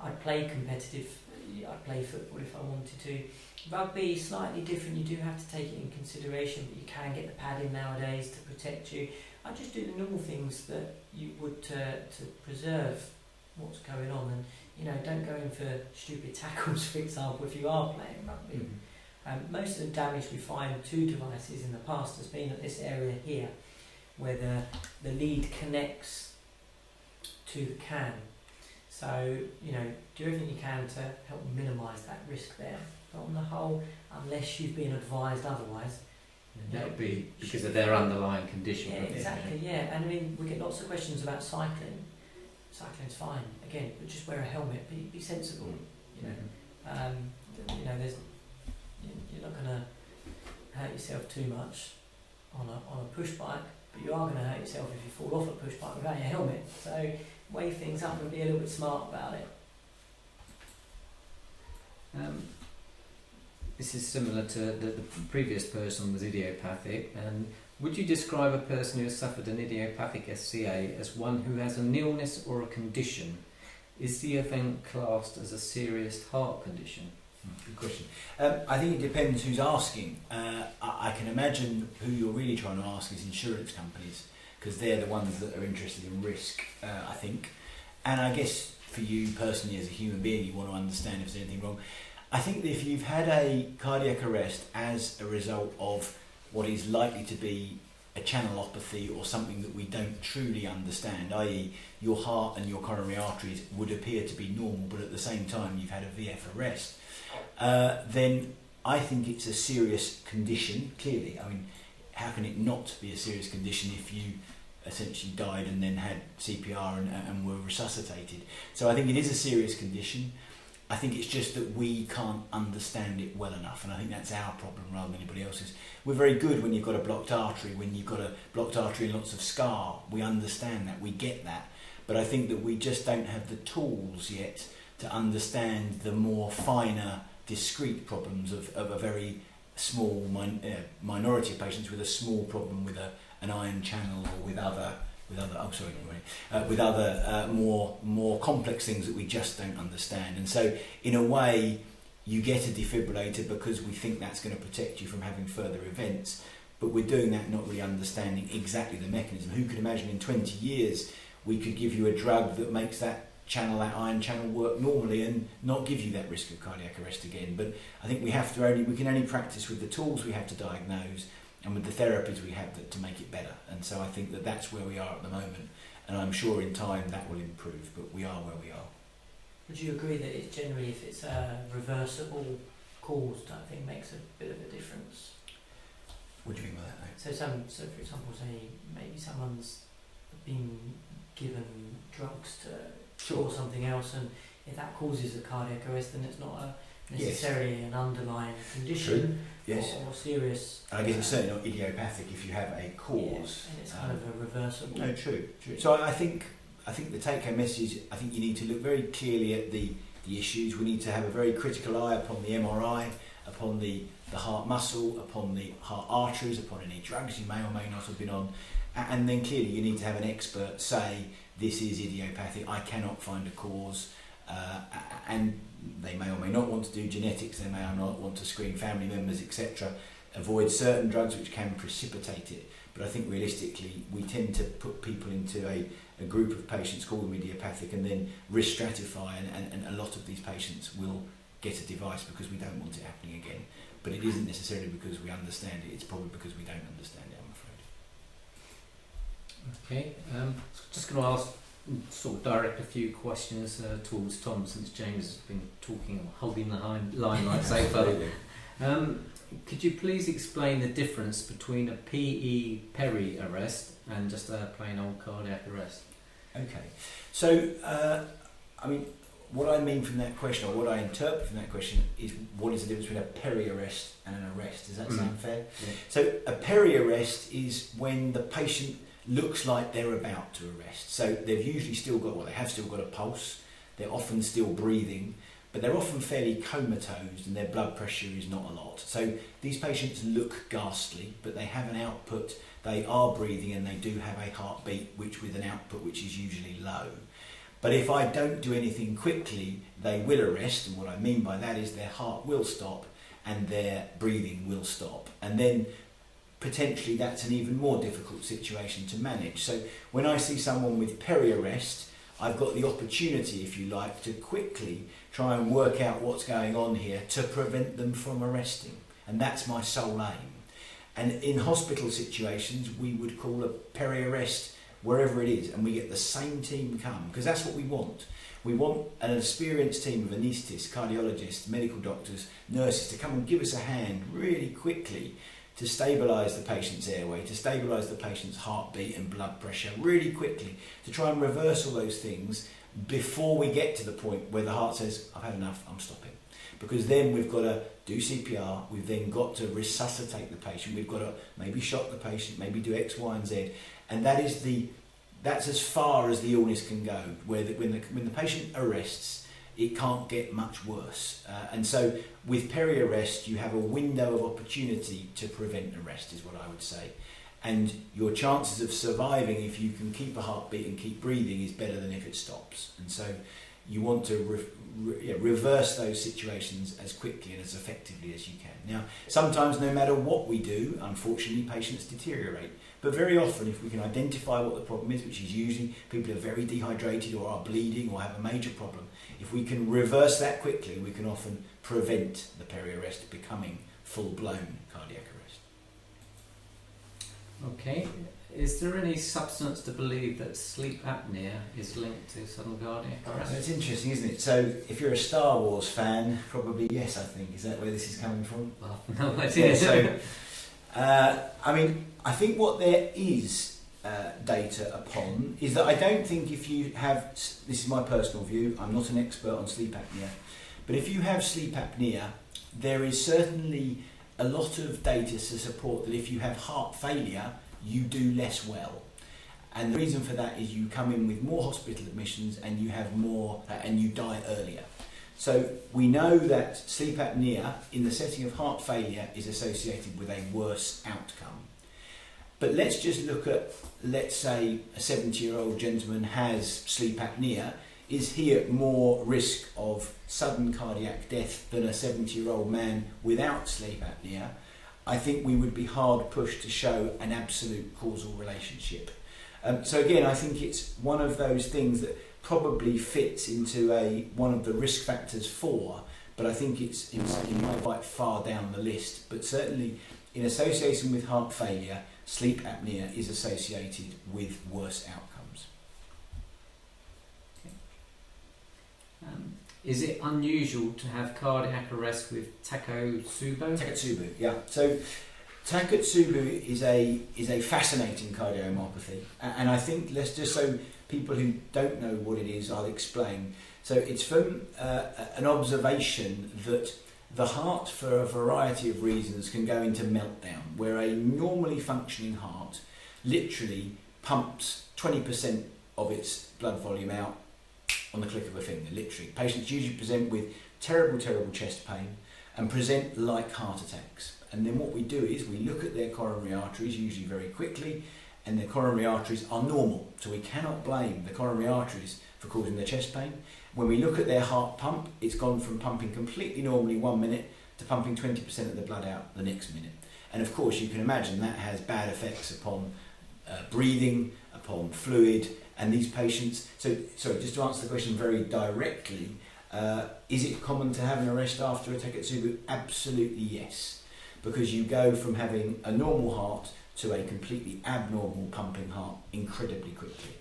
I'd play competitive. I'd play football if I wanted to. Rugby is slightly different. You do have to take it in consideration, but you can get the padding nowadays to protect you. I just do the normal things that you would to preserve what's going on, and don't go in for stupid tackles, for example, if you are playing rugby. Most of the damage we find to devices in the past has been at this area here, where the lead connects to the can. So, do everything you can to help minimise that risk there. But on the whole, unless you've been advised otherwise, that would be because of their underlying condition. Yeah, exactly, yeah. And we get lots of questions about cycling. Cycling's fine, again, but just wear a helmet, be sensible, there's, you're not going to hurt yourself too much on a push bike, but you are going to hurt yourself if you fall off a push bike without your helmet. So weigh things up and be a little bit smart about it. This is similar to the previous person was idiopathic, and would you describe a person who has suffered an idiopathic SCA as one who has an illness or a condition? Is the event classed as a serious heart condition? Good question. I think it depends who's asking. I can imagine who you're really trying to ask is insurance companies, because they're the ones that are interested in risk, I think. And I guess for you personally as a human being, you want to understand if there's anything wrong. I think that if you've had a cardiac arrest as a result of what is likely to be a channelopathy or something that we don't truly understand, i.e. your heart and your coronary arteries would appear to be normal, but at the same time you've had a VF arrest, then I think it's a serious condition, clearly. I mean, how can it not be a serious condition if you essentially died and then had CPR and were resuscitated? So I think it is a serious condition. I think it's just that we can't understand it well enough, and I think that's our problem rather than anybody else's. We're very good when you've got a blocked artery, when you've got a blocked artery and lots of scar. We understand that, we get that. But I think that we just don't have the tools yet to understand the more finer, discrete problems of a very small minority of patients with a small problem with an ion channel or with other more complex things that we just don't understand. And so in a way you get a defibrillator because we think that's going to protect you from having further events, but we're doing that not really understanding exactly the mechanism. Who could imagine in 20 years we could give you a drug that makes that ion channel work normally and not give you that risk of cardiac arrest again? But I think we can only practice with the tools we have to diagnose and with the therapies we have to make it better. And so I think that that's where we are at the moment, and I'm sure in time that will improve, but we are where we are. Would you agree that it's generally, if it's a reversible cause, I think makes a bit of a difference? What do you mean by that, though? So for example, say maybe someone's been given drugs to cure something else, and if that causes a cardiac arrest, then it's not necessarily an underlying condition. Yes. Or serious. And I guess it's certainly not idiopathic if you have a cause. Yeah, and it's kind of a reversible. No, true. So I think the take-home message is, I think you need to look very clearly at the the issues. We need to have a very critical eye upon the MRI, upon the heart muscle, upon the heart arteries, upon any drugs you may or may not have been on. And then clearly you need to have an expert say, this is idiopathic, I cannot find a cause. And they may or may not want to do genetics, they may or not want to screen family members, etc. Avoid certain drugs which can precipitate it. But I think realistically we tend to put people into a group of patients, call them idiopathic, and then risk stratify, and a lot of these patients will get a device because we don't want it happening again. But it isn't necessarily because we understand it, it's probably because we don't understand it, I'm afraid. Okay, just going to ask, sort of direct a few questions towards Tom, since James has been talking, holding the line, I'd say. Could you please explain the difference between a PE peri-arrest and just a plain old cardiac arrest? Okay, so I mean, what I mean from that question, or what I interpret from that question, is what is the difference between a peri-arrest and an arrest? Does that sound fair? Yeah. So a peri-arrest is when the patient looks like they're about to arrest. So they've usually still got, well, they have still got a pulse, they're often still breathing, but they're often fairly comatose and their blood pressure is not a lot. So these patients look ghastly, but they have an output, they are breathing, and they do have a heartbeat with an output which is usually low. But if I don't do anything quickly, they will arrest, and what I mean by that is their heart will stop and their breathing will stop. And then potentially that's an even more difficult situation to manage. So when I see someone with peri-arrest, I've got the opportunity, if you like, to quickly try and work out what's going on here to prevent them from arresting. And that's my sole aim. And in hospital situations, we would call a peri-arrest wherever it is, and we get the same team come, because that's what we want. We want an experienced team of anaesthetists, cardiologists, medical doctors, nurses to come and give us a hand really quickly to stabilise the patient's airway, to stabilise the patient's heartbeat and blood pressure really quickly, to try and reverse all those things before we get to the point where the heart says, I've had enough, I'm stopping. Because then we've got to do CPR, we've then got to resuscitate the patient, we've got to maybe shock the patient, maybe do X, Y and Z, and that's as far as the illness can go, where when the patient arrests, it can't get much worse. And so with peri-arrest, you have a window of opportunity to prevent arrest, is what I would say. And your chances of surviving, if you can keep a heartbeat and keep breathing, is better than if it stops. And so you want to reverse those situations as quickly and as effectively as you can. Now, sometimes no matter what we do, unfortunately, patients deteriorate. But very often, if we can identify what the problem is, which is usually people are very dehydrated or are bleeding or have a major problem, if we can reverse that quickly, we can often prevent the peri-arrest becoming full-blown cardiac arrest. Okay. Is there any substance to believe that sleep apnea is linked to sudden cardiac arrest? It's interesting, isn't it? So, if you're a Star Wars fan, probably yes, I think. Is that where this is coming from? Well, no idea. Yeah, so, I mean, I think what there is data upon is that I don't think if you have, this is my personal view, I'm not an expert on sleep apnea, but if you have sleep apnea, there is certainly a lot of data to support that if you have heart failure, you do less well. And the reason for that is you come in with more hospital admissions and you have more, and you die earlier. So we know that sleep apnea in the setting of heart failure is associated with a worse outcome. But let's just look at, let's say a 70-year-old gentleman has sleep apnea. Is he at more risk of sudden cardiac death than a 70-year-old man without sleep apnea? I think we would be hard pushed to show an absolute causal relationship. So again, I think it's one of those things that probably fits into one of the risk factors for, but I think it's quite far down the list. But certainly in association with heart failure, sleep apnea is associated with worse outcomes. Is it unusual to have cardiac arrest with Takotsubo? Takotsubo, yeah. So Takotsubo is a fascinating cardiomyopathy, and I think, let's just, so people who don't know what it is, I'll explain. So it's from an observation that the heart, for a variety of reasons, can go into meltdown, where a normally functioning heart literally pumps 20% of its blood volume out on the click of a finger, literally. Patients usually present with terrible, terrible chest pain and present like heart attacks. And then what we do is we look at their coronary arteries, usually very quickly, and their coronary arteries are normal. So we cannot blame the coronary arteries for causing their chest pain. When we look at their heart pump, it's gone from pumping completely normally 1 minute to pumping 20% of the blood out the next minute. And of course, you can imagine that has bad effects upon breathing, upon fluid, and these patients. So, sorry, just to answer the question very directly, is it common to have an arrest after a Takotsubo? Absolutely yes, because you go from having a normal heart to a completely abnormal pumping heart incredibly quickly.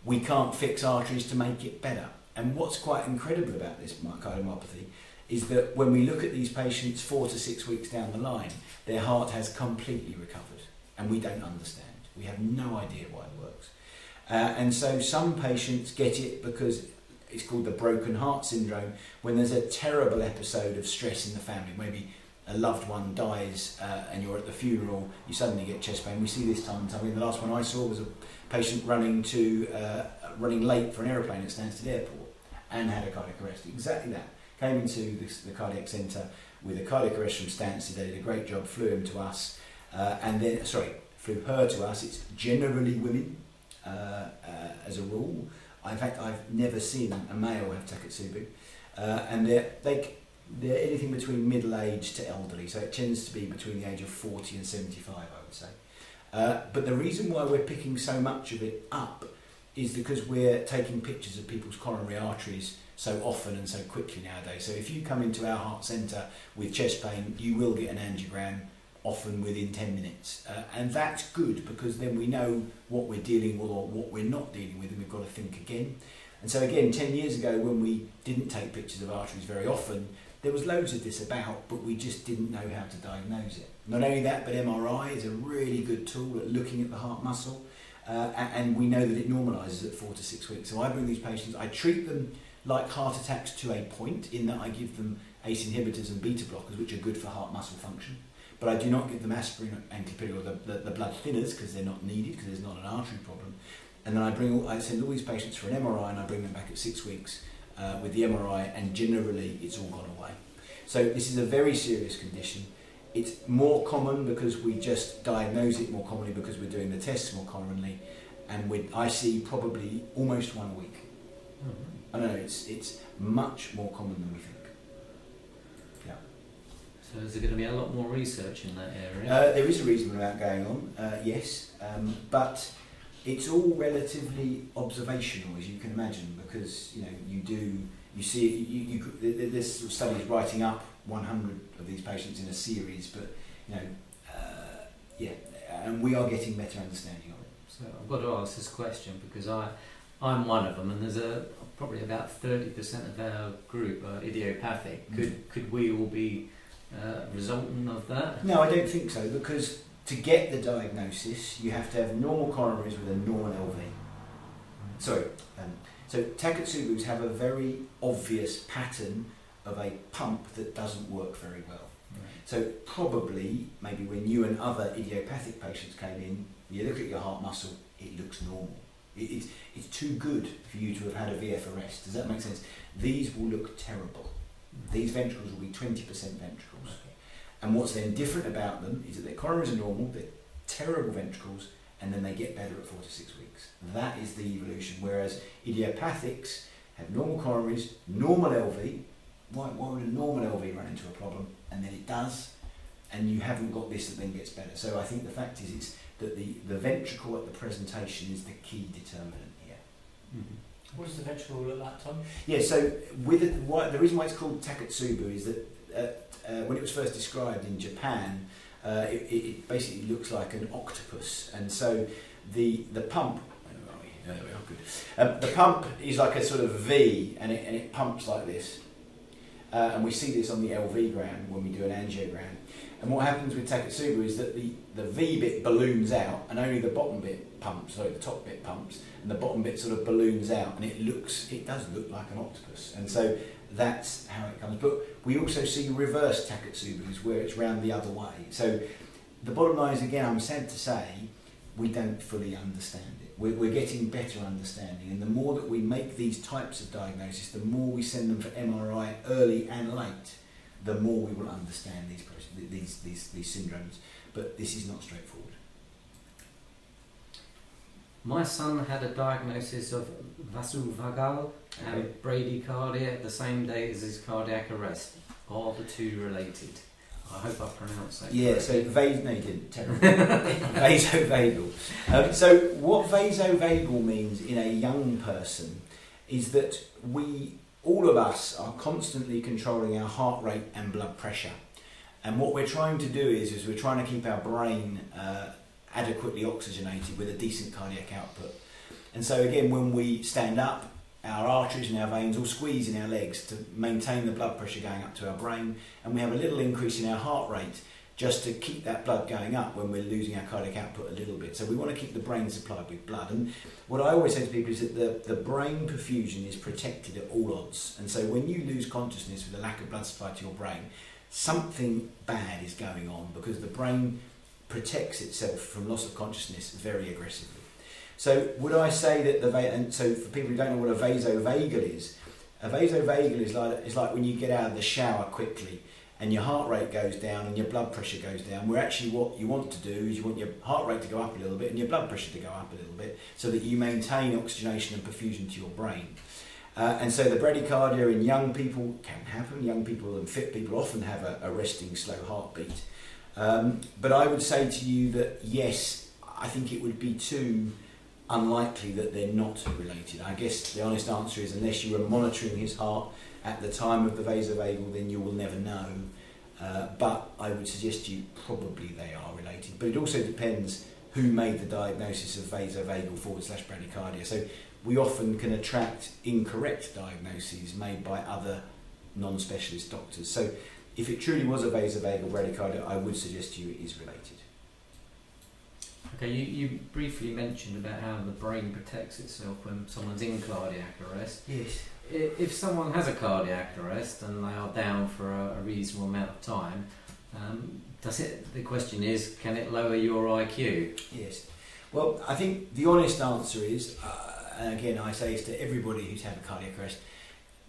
We can't fix arteries to make it better. And what's quite incredible about this cardiomyopathy is that when we look at these patients 4 to 6 weeks down the line, their heart has completely recovered, and we don't understand. We have no idea why it works. And so some patients get it because it's called the broken heart syndrome, when there's a terrible episode of stress in the family. Maybe a loved one dies and you're at the funeral, you suddenly get chest pain. We see this time and time. I mean, the last one I saw was a patient running late for an aeroplane at Stansted Airport and had a cardiac arrest. Exactly that. Came into the cardiac centre with a cardiac arrest from Stansted. They did a great job, flew him to us, flew her to us. It's generally women as a rule. In fact, I've never seen a male have Takotsubo, and they're anything between middle-aged to elderly, so it tends to be between the age of 40 and 75, I would say. But the reason why we're picking so much of it up is because we're taking pictures of people's coronary arteries so often and so quickly nowadays. So if you come into our heart centre with chest pain, you will get an angiogram often within 10 minutes. And that's good, because then we know what we're dealing with or what we're not dealing with, and we've got to think again. And so again, 10 years ago, when we didn't take pictures of arteries very often, there was loads of this about, but we just didn't know how to diagnose it. Not only that, but MRI is a really good tool at looking at the heart muscle, and we know that it normalises at 4 to 6 weeks. So I bring these patients, I treat them like heart attacks to a point, in that I give them ACE inhibitors and beta blockers, which are good for heart muscle function. But I do not give them aspirin and clopidogrel, or the blood thinners, because they're not needed, because there's not an artery problem. And then I send all these patients for an MRI, and I bring them back at 6 weeks with the MRI, and generally it's all gone away. So this is a very serious condition. It's more common because we just diagnose it more commonly, because we're doing the tests more commonly, and I see probably almost one a week. Mm-hmm. I don't know, it's much more common than we think. Yeah. So is there going to be a lot more research in that area? There is a reasonable amount going on, yes, but it's all relatively observational, as you can imagine, because you see there's sort of studies writing up 100 of these patients in a series, but and we are getting better understanding of it. So I've got to ask this question because I'm one of them, and there's probably about 30% of our group are idiopathic. Could we all be resultant of that? No, I don't think so, because to get the diagnosis, you have to have normal coronaries with a normal LV. So Takotsubos have a very obvious pattern of a pump that doesn't work very well. Right. So probably, maybe when you and other idiopathic patients came in, you look at your heart muscle, it looks normal. It's too good for you to have had a VF arrest. Does that make sense? These will look terrible. These ventricles will be 20% ventricles. Okay. And what's then different about them is that their coronaries are normal, they're terrible ventricles, and then they get better at 4 to 6 weeks. That is the evolution. Whereas idiopathics have normal coronaries, normal LV. Why would a normal LV run into a problem? And then it does, and you haven't got this that then gets better. So I think the fact is it's that the ventricle at the presentation is the key determinant here. Mm-hmm. What does the ventricle look like, Tom? Yeah, so the reason why it's called Takotsubo is that when it was first described in Japan, it basically looks like an octopus, and so the pump. There we are, good. The pump is like a sort of V, and it pumps like this, and we see this on the LV gram when we do an angiogram. And what happens with Takotsubo is that the V bit balloons out, and only the bottom bit pumps. So the top bit pumps, and the bottom bit sort of balloons out, and it does look like an octopus. And so that's how it comes. But we also see reverse Takotsubos where it's round the other way. So the bottom line is, again, I'm sad to say, we don't fully understand it. we're getting better understanding, and the more that we make these types of diagnosis, the more we send them for MRI early and late, the more we will understand these syndromes. But this is not straightforward. My son had a diagnosis of vasovagal and bradycardia the same day as his cardiac arrest. Are the two related? I hope I pronounced that Yeah, correctly. no, you didn't. Terrible. Vasovagal. So what vasovagal means in a young person is that all of us are constantly controlling our heart rate and blood pressure. And what we're trying to do is we're trying to keep our brain adequately oxygenated with a decent cardiac output. And so again, when we stand up, our arteries and our veins all squeeze in our legs to maintain the blood pressure going up to our brain, and we have a little increase in our heart rate just to keep that blood going up when we're losing our cardiac output a little bit. So we want to keep the brain supplied with blood. And what I always say to people is that the brain perfusion is protected at all odds. And so when you lose consciousness with a lack of blood supply to your brain, something bad is going on, because the brain protects itself from loss of consciousness very aggressively. So would I say that and so for people who don't know what a vasovagal is is like when you get out of the shower quickly and your heart rate goes down and your blood pressure goes down, where actually what you want to do is you want your heart rate to go up a little bit and your blood pressure to go up a little bit, so that you maintain oxygenation and perfusion to your brain. And so the bradycardia in young people can happen. Young people and fit people often have a resting slow heartbeat. But I would say to you that yes, I think it would be too unlikely that they're not related. I guess the honest answer is, unless you were monitoring his heart at the time of the vasovagal, then you will never know. But I would suggest to you probably they are related. But it also depends who made the diagnosis of vasovagal / bradycardia. So we often can attract incorrect diagnoses made by other non-specialist doctors. So if it truly was a vasovagal bradycardia, I would suggest to you it is related. Okay, you briefly mentioned about how the brain protects itself when someone's in cardiac arrest. Yes. If someone has a cardiac arrest and they are down for a reasonable amount of time, the question is, can it lower your IQ? Yes. Well, I think the honest answer is, and again I say this to everybody who's had a cardiac arrest,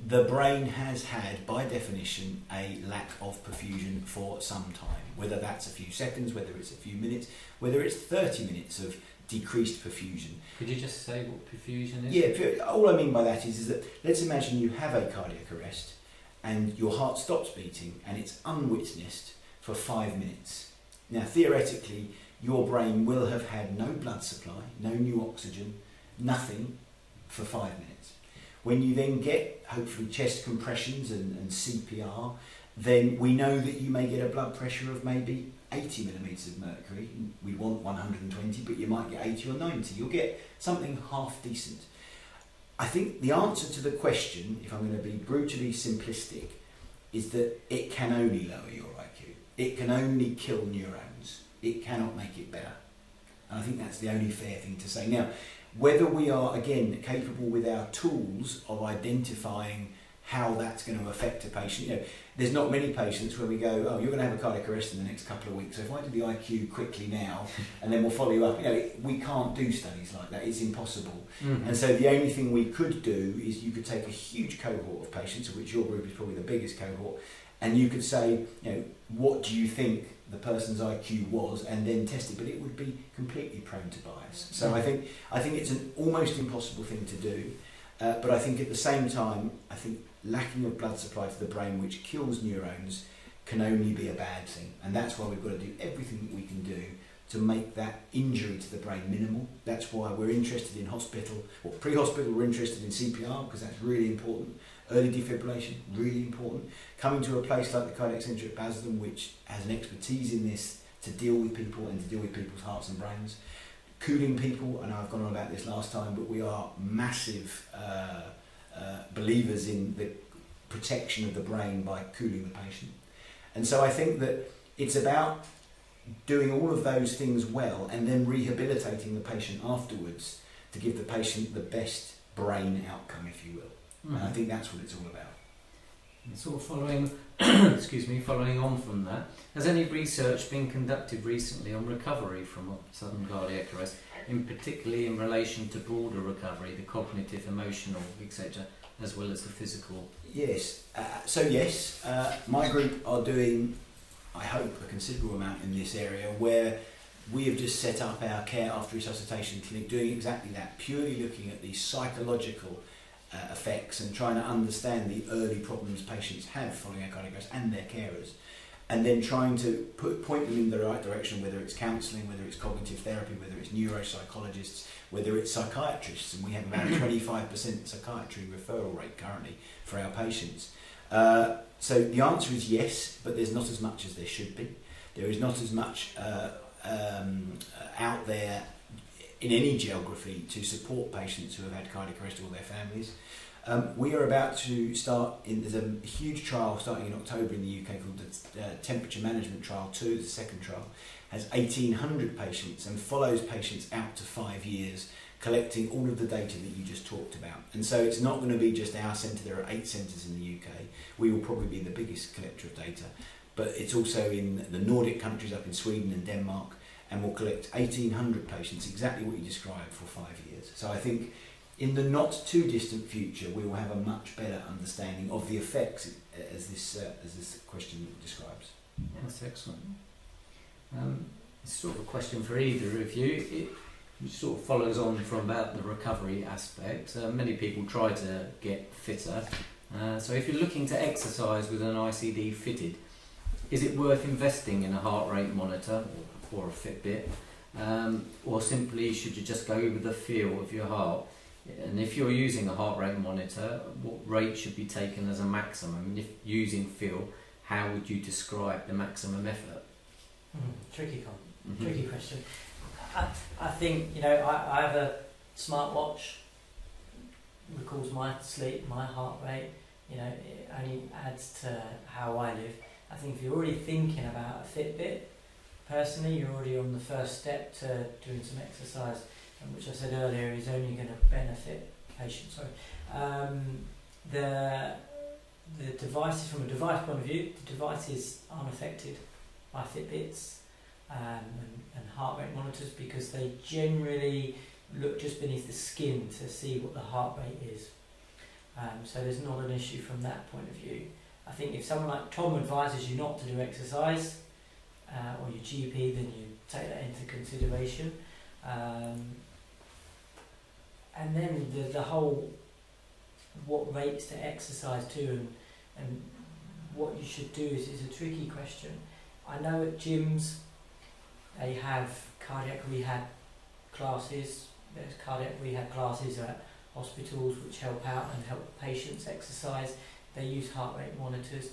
the brain has had, by definition, a lack of perfusion for some time. Whether that's a few seconds, whether it's a few minutes, whether it's 30 minutes of decreased perfusion. Could you just say what perfusion is? Yeah, all I mean by that is that let's imagine you have a cardiac arrest and your heart stops beating and it's unwitnessed for 5 minutes. Now, theoretically, your brain will have had no blood supply, no new oxygen, nothing for 5 minutes. When you then get, hopefully, chest compressions and CPR, then we know that you may get a blood pressure of maybe 80 millimetres of mercury. We want 120, but you might get 80 or 90. You'll get something half decent. I think the answer to the question, if I'm going to be brutally simplistic, is that it can only lower your IQ. It can only kill neurons. It cannot make it better. And I think that's the only fair thing to say. Now, whether we are, again, capable with our tools of identifying how that's going to affect a patient. There's not many patients where we go, oh, you're going to have a cardiac arrest in the next couple of weeks, so if I do the IQ quickly now and then we'll follow you up, we can't do studies like that. It's impossible. Mm-hmm. And so the only thing we could do is you could take a huge cohort of patients, of which your group is probably the biggest cohort, and you could say, what do you think the person's IQ was, and then test it, but it would be completely prone to bias. So I think it's an almost impossible thing to do, but I think at the same time, I think lacking of blood supply to the brain, which kills neurons, can only be a bad thing, and that's why we've got to do everything that we can do to make that injury to the brain minimal. That's why we're interested in hospital, or pre-hospital we're interested in CPR, because that's really important. Early defibrillation, really important. Coming to a place like the Cardiac Centre at Basildon, which has an expertise in this to deal with people and to deal with people's hearts and brains. Cooling people, I know I've gone on about this last time, but we are massive believers in the protection of the brain by cooling the patient. And so I think that it's about doing all of those things well and then rehabilitating the patient afterwards to give the patient the best brain outcome, if you will. And I think that's what it's all about. And sort of following on from that, has any research been conducted recently on recovery from a sudden cardiac arrest? particularly in relation to broader recovery, the cognitive, emotional, etc., as well as the physical? Yes. Yes, my group are doing, I hope, a considerable amount in this area, where we have just set up our care after resuscitation clinic, doing exactly that, purely looking at the psychological effects and trying to understand the early problems patients have following a cardiac arrest and their carers, and then trying to point them in the right direction, whether it's counselling, whether it's cognitive therapy, whether it's neuropsychologists, whether it's psychiatrists, and we have about 25% psychiatry referral rate currently for our patients. So the answer is yes, but there's not as much as there should be. There is not as much out there in any geography to support patients who have had cardiac arrest or their families. We are about to start, there's a huge trial starting in October in the UK called the Temperature Management Trial 2, the second trial, has 1,800 patients and follows patients out to 5 years, collecting all of the data that you just talked about. And so it's not going to be just our centre, there are 8 centres in the UK. We will probably be the biggest collector of data, but it's also in the Nordic countries, up in Sweden and Denmark, and we'll collect 1,800 patients, exactly what you described, for 5 years. So I think in the not too distant future, we will have a much better understanding of the effects as this question describes. That's excellent. It's sort of a question for either of you. It sort of follows on from about the recovery aspect. Many people try to get fitter. So if you're looking to exercise with an ICD fitted, is it worth investing in a heart rate monitor or a Fitbit? Or simply should you just go with the feel of your heart? And if you're using a heart rate monitor, what rate should be taken as a maximum? And if using feel, how would you describe the maximum effort? Tricky question. I think, I have a smartwatch, records my sleep, my heart rate, it only adds to how I live. I think if you're already thinking about a Fitbit, personally, you're already on the first step to doing some exercise, which I said earlier is only going to benefit patients. The devices, from a device point of view, the devices aren't affected by Fitbits and heart rate monitors, because they generally look just beneath the skin to see what the heart rate is. So there's not an issue from that point of view. I think if someone like Tom advises you not to do exercise, or your GP, then you take that into consideration. And then the whole what rates to exercise to and what you should do is a tricky question. I know at gyms they have cardiac rehab classes. There's cardiac rehab classes at hospitals which help out and help patients exercise. They use heart rate monitors,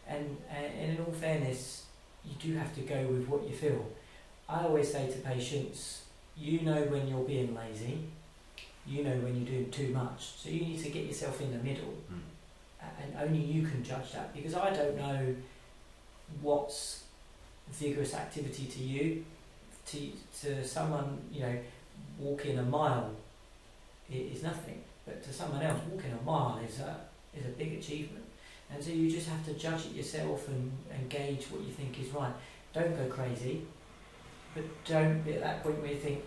and in all fairness, you do have to go with what you feel. I always say to patients, you know when you're being lazy, you know when you're doing too much, so you need to get yourself in the middle, and only you can judge that, because I don't know what's vigorous activity to you. To someone, walking a mile is nothing, but to someone else, walking a mile is a big achievement. And so you just have to judge it yourself and gauge what you think is right. Don't go crazy, but don't be at that point where you think,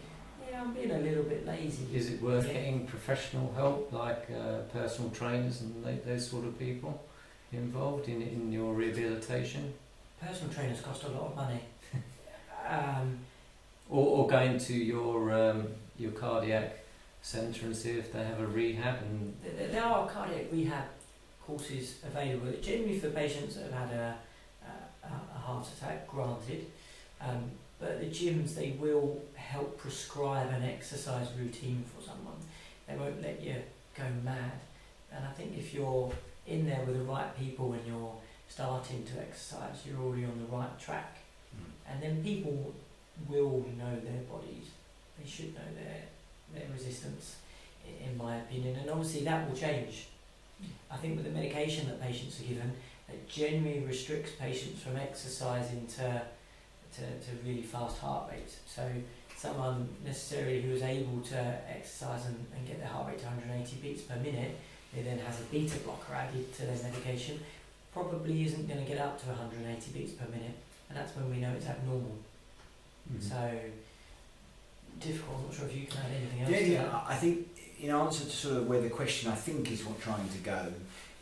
I'm being a little bit lazy. Is it worth getting professional help, like personal trainers and those sort of people involved in your rehabilitation? Personal trainers cost a lot of money. Or going to your cardiac centre and see if they have a rehab. And there are cardiac rehab courses available, generally for patients that have had a heart attack, granted. But the gyms, they will help prescribe an exercise routine for someone. They won't let you go mad. And I think if you're in there with the right people and you're starting to exercise, you're already on the right track. And then people will know their bodies. They should know their resistance, in my opinion. And obviously that will change. I think with the medication that patients are given, it generally restricts patients from exercising to really fast heart rates. So someone necessarily who is able to exercise and get their heart rate to 180 beats per minute, who then has a beta blocker added to their medication, probably isn't going to get up to 180 beats per minute, and that's when we know it's abnormal. So difficult. I'm not sure if you can add anything else. Yeah, to yeah. that. I think in answer to sort of where the question I think is what trying to go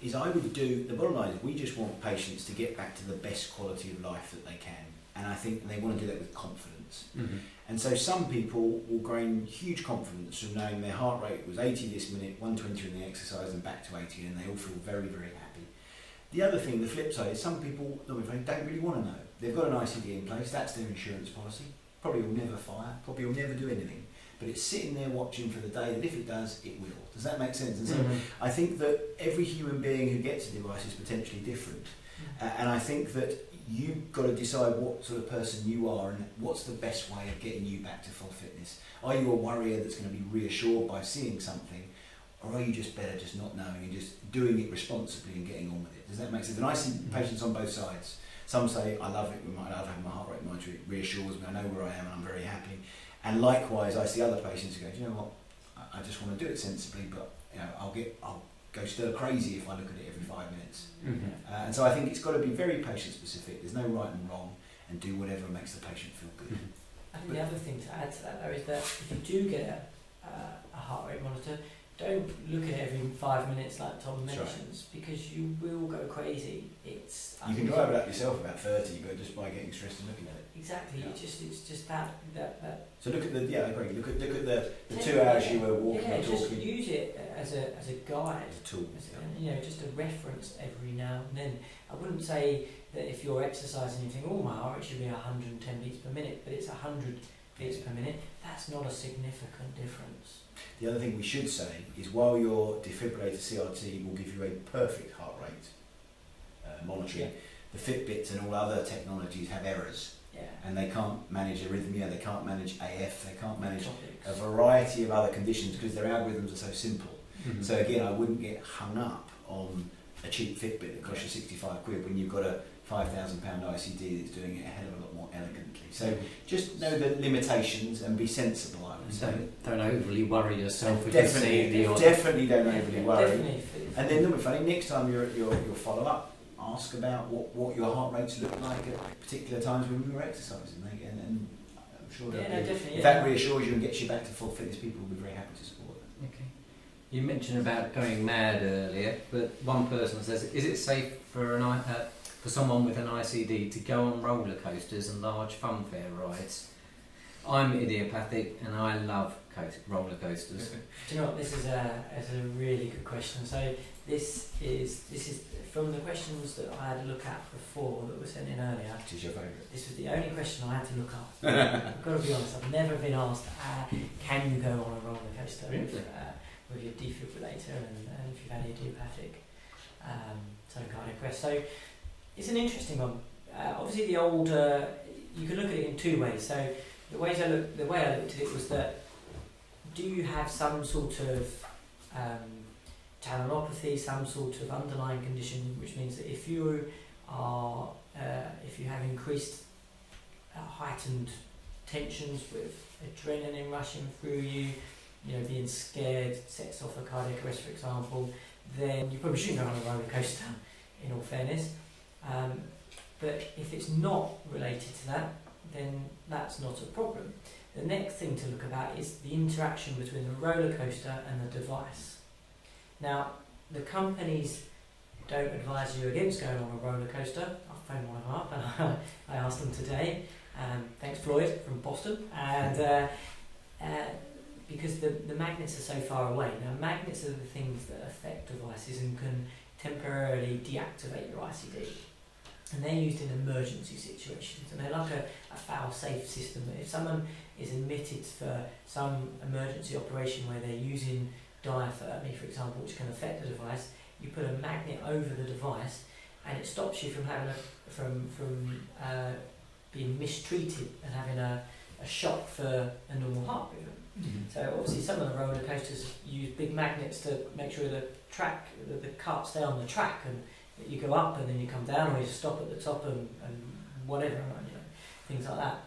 is I would do, the bottom line is we just want patients to get back to the best quality of life that they can, and I think they want to do that with confidence. Mm-hmm. And so some people will gain huge confidence from knowing their heart rate was 80 this minute, 120 in the exercise and back to 80, and they all feel very, very happy. The other thing, the flip side, is some people don't really want to know. They've got an ICD in place, that's their insurance policy, probably will never fire, probably will never do anything, but it's sitting there watching for the day that if it does, it will. Does that make sense? And so I think that every human being who gets a device is potentially different. And I think that you've got to decide what sort of person you are and what's the best way of getting you back to full fitness. Are you a worrier that's going to be reassured by seeing something, or are you just better just not knowing and just doing it responsibly and getting on with it? Does that make sense? And I see patients on both sides. Some say, I love it, I love having my heart rate monitor, it reassures me, I know where I am and I'm very happy. And likewise, I see other patients who go, do you know what, I just want to do it sensibly, but you know, I'll go stir crazy if I look at it every 5 minutes. And so I think it's got to be very patient specific. There's no right and wrong, and do whatever makes the patient feel good. I think the other thing to add to that though is that if you do get a heart rate monitor, don't look at it every 5 minutes like Tom mentions, because you will go crazy. You can drive it up yourself about 30, but just by getting stressed and looking at it. Exactly. Yeah. It's just that. So look at the I agree. Look at the 2 hours you were walking or just talking. use it as a guide, As a tool. just a reference every now and then. I wouldn't say that if you're exercising you think, oh, my heart rate should be 110 beats per minute, but it's 100 beats per minute. That's not a significant difference. The other thing we should say is while your defibrillator CRT will give you a perfect heart rate monitoring, the Fitbits and all other technologies have errors. Yeah. And they can't manage arrhythmia, they can't manage AF, they can't manage Topics. a variety of other conditions because their algorithms are so simple. So again, I wouldn't get hung up on a cheap Fitbit that costs you 65 quid when you've got a £5,000 ICD that's doing it a hell of a lot more elegantly. So just know the limitations and be sensible, I would say. Don't overly worry yourself if you see the odd. Definitely don't overly worry. Definitely. And then, not be funny, next time you're at your follow-up, ask about what your heart rates look like at particular times when we were exercising. And I'm sure if that reassures you and gets you back to full fitness, people will be very happy to support that. Okay. You mentioned about going mad earlier, but one person says, is it safe for someone with an ICD to go on roller coasters and large funfair rides? I'm idiopathic and I love roller coasters. Do you know what? This is a really good question. So this is from the questions that I had to look at before that were sent in earlier. Which is your favourite? This was the only question I had to look up. I've got to be honest. I've never been asked, can you go on a roller coaster with your defibrillator and if you've had idiopathic cardiac arrest. So it's an interesting one. Obviously, the old you could look at it in two ways. So the way I looked at it was that, do you have some sort of tendinopathy, some sort of underlying condition, which means that if you have increased heightened tensions with adrenaline rushing through you, being scared sets off a cardiac arrest, for example, then you probably shouldn't go on a roller coaster, in all fairness. But if it's not related to that, then that's not a problem. The next thing to look about is the interaction between the roller coaster and the device. Now, the companies don't advise you against going on a roller coaster. I phoned one of them up and I asked them today. Thanks, Floyd from Boston. And because the magnets are so far away. Now, magnets are the things that affect devices and can temporarily deactivate your ICD. And they're used in emergency situations, and they're like a fail-safe system. That if someone is admitted for some emergency operation where they're using diathermy, for example, which can affect the device, you put a magnet over the device, and it stops you from having being mistreated and having a shock for a normal heart rhythm. So obviously, some of the roller coasters use big magnets to make sure the cart stay on the track and you go up and then you come down, or you stop at the top and whatever, things like that.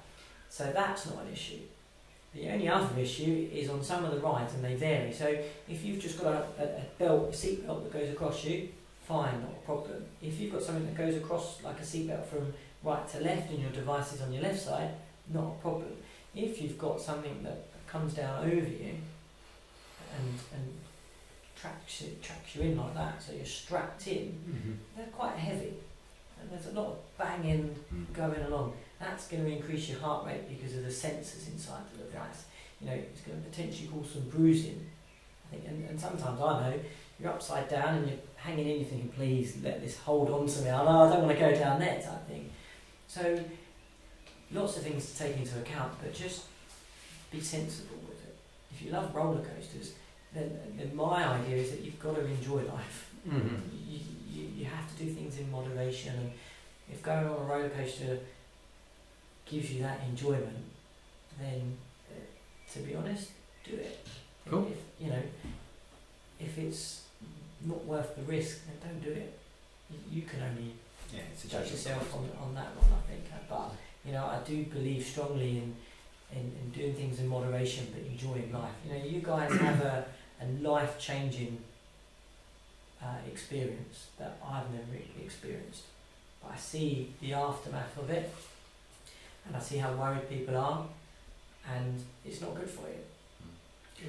So that's not an issue. The only other issue is on some of the rides, and they vary. So if you've just got a seat belt that goes across you, fine, not a problem. If you've got something that goes across like a seat belt from right to left and your device is on your left side, not a problem. If you've got something that comes down over you and tracks you in like that, so you're strapped in. They're quite heavy, and there's a lot of banging going along. That's going to increase your heart rate because of the sensors inside the device. You know, it's going to potentially cause some bruising. I think, and sometimes I know you're upside down and you're hanging in, you're thinking, please let this hold on to me. I don't want to go down there, type thing. So lots of things to take into account, but just be sensible with it. If you love roller coasters, then my idea is that you've got to enjoy life. You have to do things in moderation, and if going on a roller coaster gives you that enjoyment, then to be honest, do it. Cool. If it's not worth the risk, then don't do it. You can only judge yourself on that one, I think. But I do believe strongly in doing things in moderation, but enjoying life. You guys have a life-changing experience that I've never really experienced. But I see the aftermath of it, and I see how worried people are, and it's not good for you.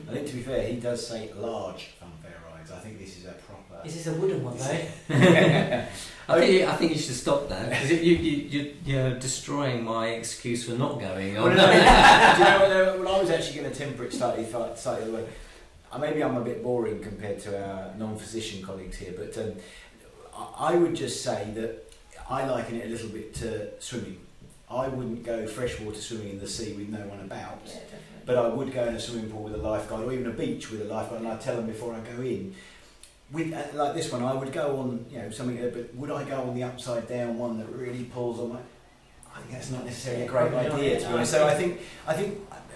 I think, to be fair, he does say large funfair rides. I think this is a proper... Is this a wooden one, though? I think you should stop that, because you're destroying my excuse for not going on. Do you know what? I was actually going to temper it slightly the way. Maybe I'm a bit boring compared to our non-physician colleagues here, but I would just say that I liken it a little bit to swimming. I wouldn't go freshwater swimming in the sea with no one about, but I would go in a swimming pool with a lifeguard, or even a beach with a lifeguard, and I'd tell them before I go in. With like this one, I would go on something, but would I go on the upside down one that really pulls on my... I think that's not necessarily a great idea, to be honest. So I think,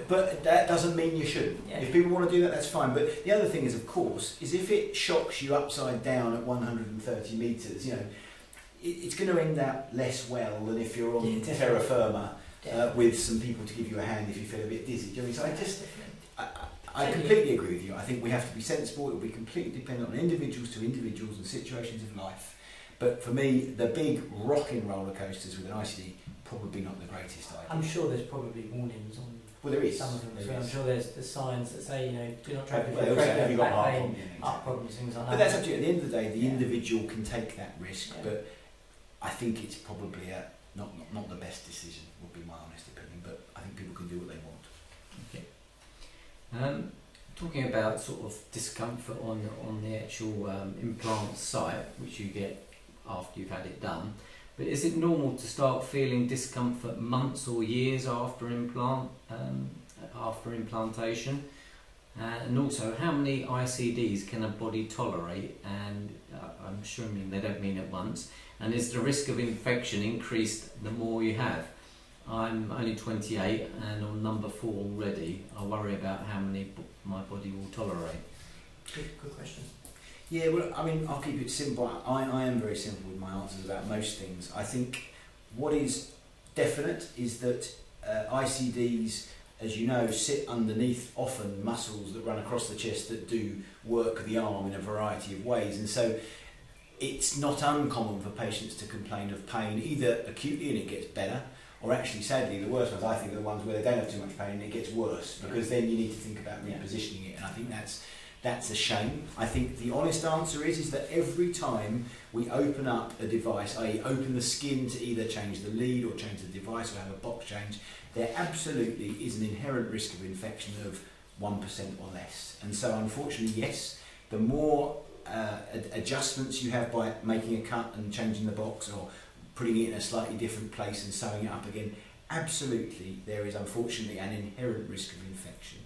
but that doesn't mean you shouldn't. Yeah. If people want to do that, that's fine. But the other thing is, of course, is if it shocks you upside down at 130 metres, it's going to end up less well than if you're on terra firma with some people to give you a hand if you feel a bit dizzy. Do you know what I mean? So I completely agree with you. I think we have to be sensible. It will be completely dependent on individuals to individuals and situations of life. But for me, the big rocking roller coasters with an ICD, probably not the greatest idea. I'm sure there's probably warnings on some of them. So I'm sure there's the signs that say, do not travel with pregnant, back pain, heart problems, things like that. But that's up to you. At the end of the day, the individual can take that risk, but I think it's probably not the best decision, would be my honest opinion, but I think people can do what they want. Okay. Talking about sort of discomfort on the actual implant site, which you get after you've had it done, but is it normal to start feeling discomfort months or years after implantation? And also, how many ICDs can a body tolerate? And I'm assuming they don't mean at once. And is the risk of infection increased the more you have? I'm only 28 and on number 4 already. I worry about how many my body will tolerate. Good question. Yeah, well, I'll keep it simple. I am very simple with my answers about most things. I think what is definite is that ICDs, as you know, sit underneath often muscles that run across the chest that do work the arm in a variety of ways. And so it's not uncommon for patients to complain of pain, either acutely and it gets better, or actually, sadly, the worst ones I think are the ones where they don't have too much pain and it gets worse, because then you need to think about repositioning it, and I think that's a shame. I think the honest answer is that every time we open up a device, i.e. open the skin to either change the lead or change the device or have a box change, there absolutely is an inherent risk of infection of 1% or less. And so unfortunately, yes, the more adjustments you have by making a cut and changing the box or putting it in a slightly different place and sewing it up again, absolutely there is unfortunately an inherent risk of infection.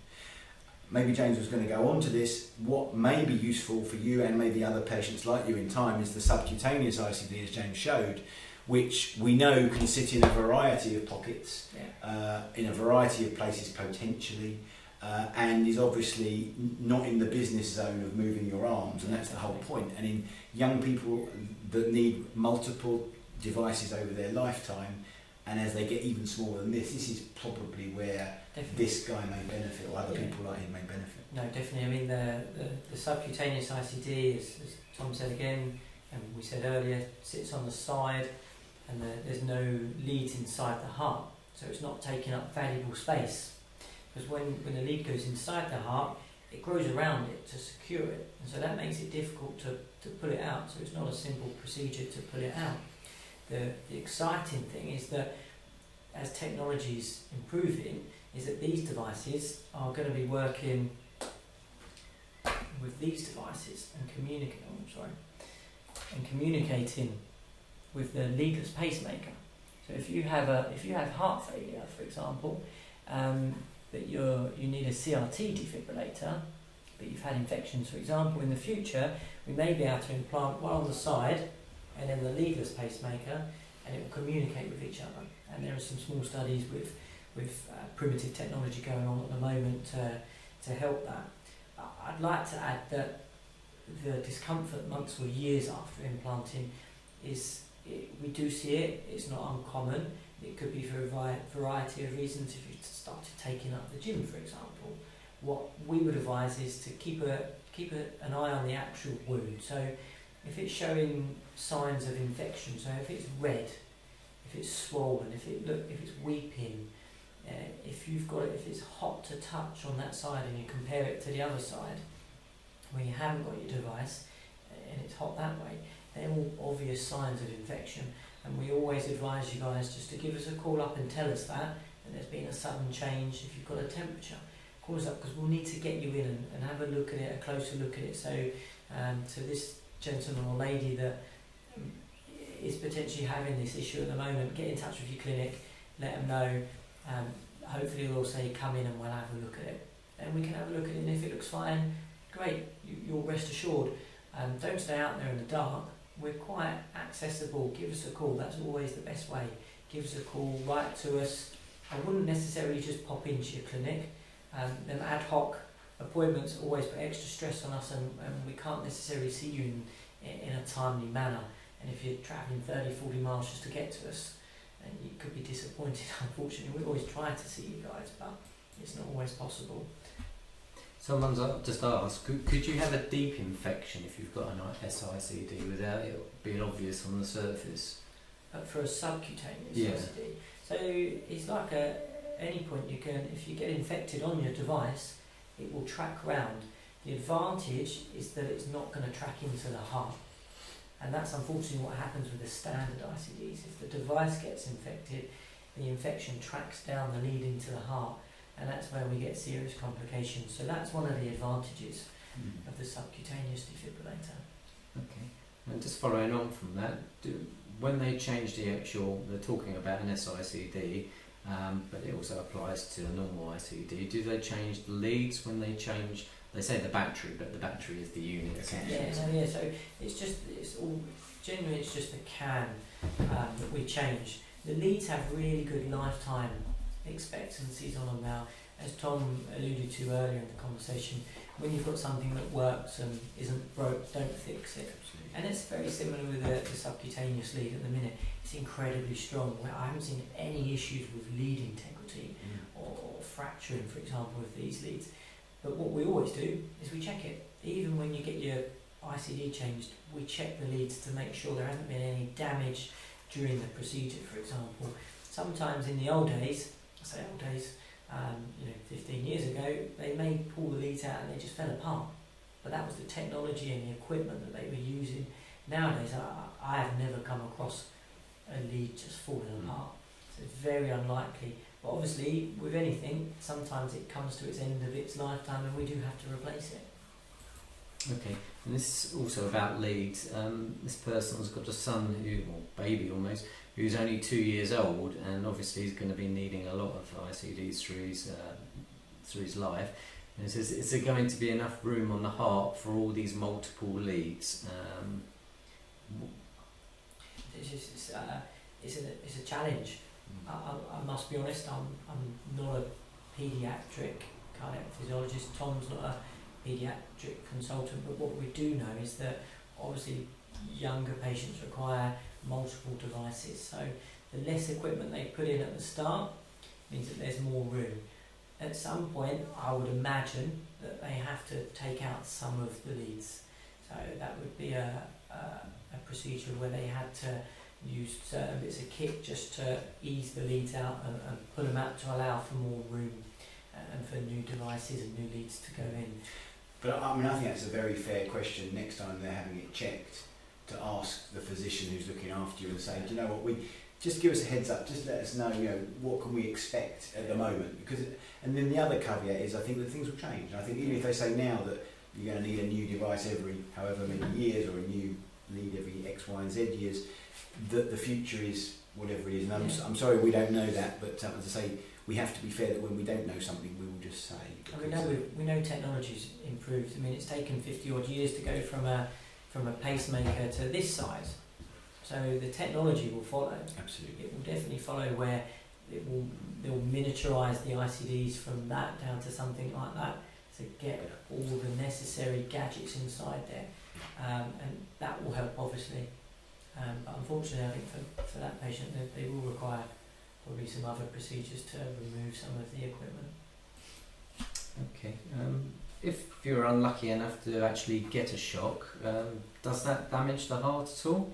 Maybe James was going to go on to this. What may be useful for you and maybe other patients like you in time is the subcutaneous ICD, as James showed, which we know can sit in a variety of pockets, in a variety of places potentially, and is obviously not in the business zone of moving your arms, and that's the whole point. And in young people that need multiple devices over their lifetime, and as they get even smaller than this is probably where this guy may benefit, or other people like him may benefit. No, definitely. The subcutaneous ICD, as Tom said again, and we said earlier, sits on the side, and there's no leads inside the heart, so it's not taking up valuable space. because when the lead goes inside the heart, it grows around it to secure it, and so that makes it difficult to pull it out. So it's not a simple procedure to pull it out. The exciting thing is that as technology is improving, is that these devices are going to be working with these devices and communicating with the leadless pacemaker. So if you have heart failure, for example, that you need a CRT defibrillator, but you've had infections, for example, in the future, we may be able to implant one on the side and then the leadless pacemaker, and it will communicate with each other. And there are some small studies with primitive technology going on at the moment to help that. I'd like to add that the discomfort months or years after implanting we do see it. It's not uncommon. It could be for a variety of reasons. If you started taking up the gym, for example, what we would advise is to keep an eye on the actual wound. So if it's showing signs of infection, so if it's red, if it's swollen, if it's weeping, if it's hot to touch on that side and you compare it to the other side where you haven't got your device and it's hot that way, they're all obvious signs of infection. And we always advise you guys just to give us a call up and tell us that there's been a sudden change. If you've got a temperature, call us up, because we'll need to get you in and have a look at it, a closer look at it. So to this gentleman or lady that is potentially having this issue at the moment, get in touch with your clinic, let them know. Hopefully they'll say come in and we'll have a look at it, and we can have a look at it, and if it looks fine, great, you'll rest assured. Don't stay out there in the dark. We're quite accessible. Give us a call. That's always the best way. Give us a call, write to us. I wouldn't necessarily just pop into your clinic. Them ad hoc appointments always put extra stress on us, and we can't necessarily see you in a timely manner. And if you're travelling 30, 40 miles just to get to us, and you could be disappointed, unfortunately. We always try to see you guys, but it's not always possible. Someone's just asked, could you have a deep infection if you've got an SICD without it being obvious on the surface? For a subcutaneous Yeah. ICD. So it's like any point you can, if you get infected on your device, it will track round. The advantage is that it's not going to track into the heart. And that's unfortunately what happens with the standard ICDs. If the device gets infected, the infection tracks down the lead into the heart, and that's where we get serious complications. So that's one of the advantages of the subcutaneous defibrillator. Okay. And just following on from that, when they change they're talking about an SICD, but it also applies to a normal ICD, do they change the leads when they change? They say the battery, but the battery is the unit essentially. Yeah, so it's just the can that we change. The leads have really good lifetime expectancies on them now. As Tom alluded to earlier in the conversation, when you've got something that works and isn't broke, don't fix it. Absolutely. And it's very similar with the subcutaneous lead at the minute. It's incredibly strong. I haven't seen any issues with lead integrity or fracturing, for example, with these leads. But what we always do is we check it. Even when you get your ICD changed, we check the leads to make sure there hasn't been any damage during the procedure, for example. Sometimes in the old days, 15 years ago, they may pull the leads out and they just fell apart. But that was the technology and the equipment that they were using. Nowadays, I have never come across a lead just falling apart. So it's very unlikely. But obviously, with anything, sometimes it comes to its end of its lifetime and we do have to replace it. Okay, and this is also about leads. This person's got a son, or baby almost, who's only 2 years old, and obviously he's going to be needing a lot of ICDs through his life. And it says, is there going to be enough room on the heart for all these multiple leads? It's a challenge. I must be honest, I'm not a paediatric cardiac physiologist. Tom's not a paediatric consultant, but what we do know is that obviously younger patients require multiple devices. So the less equipment they put in at the start means that there's more room. At some point, I would imagine that they have to take out some of the leads. So that would be a procedure where they had to use certain bits of kit just to ease the leads out and pull them out to allow for more room. and for new devices and new leads to go in. But I mean, I think that's a very fair question next time they're having it checked, to ask the physician who's looking after you and say, do you know what, we just give us a heads up, just let us know, what can we expect at the moment, because and then the other caveat is I think that things will change. And I think even if they say now that you're going to need a new device every however many years, or a new lead every X, Y and Z years, that the future is whatever it is. And I'm sorry we don't know that, but as I say, we have to be fair that when we don't know something, we will just say. We know technology's improved. I mean, it's taken 50 odd years to go from a pacemaker to this size. So the technology will follow. Absolutely. It will definitely follow where they'll miniaturise the ICDs from that down to something like that to get all the necessary gadgets inside there, and that will help obviously. But unfortunately, I think for that patient, they will require probably some other procedures to remove some of the equipment. Okay. If you're unlucky enough to actually get a shock, does that damage the heart at all?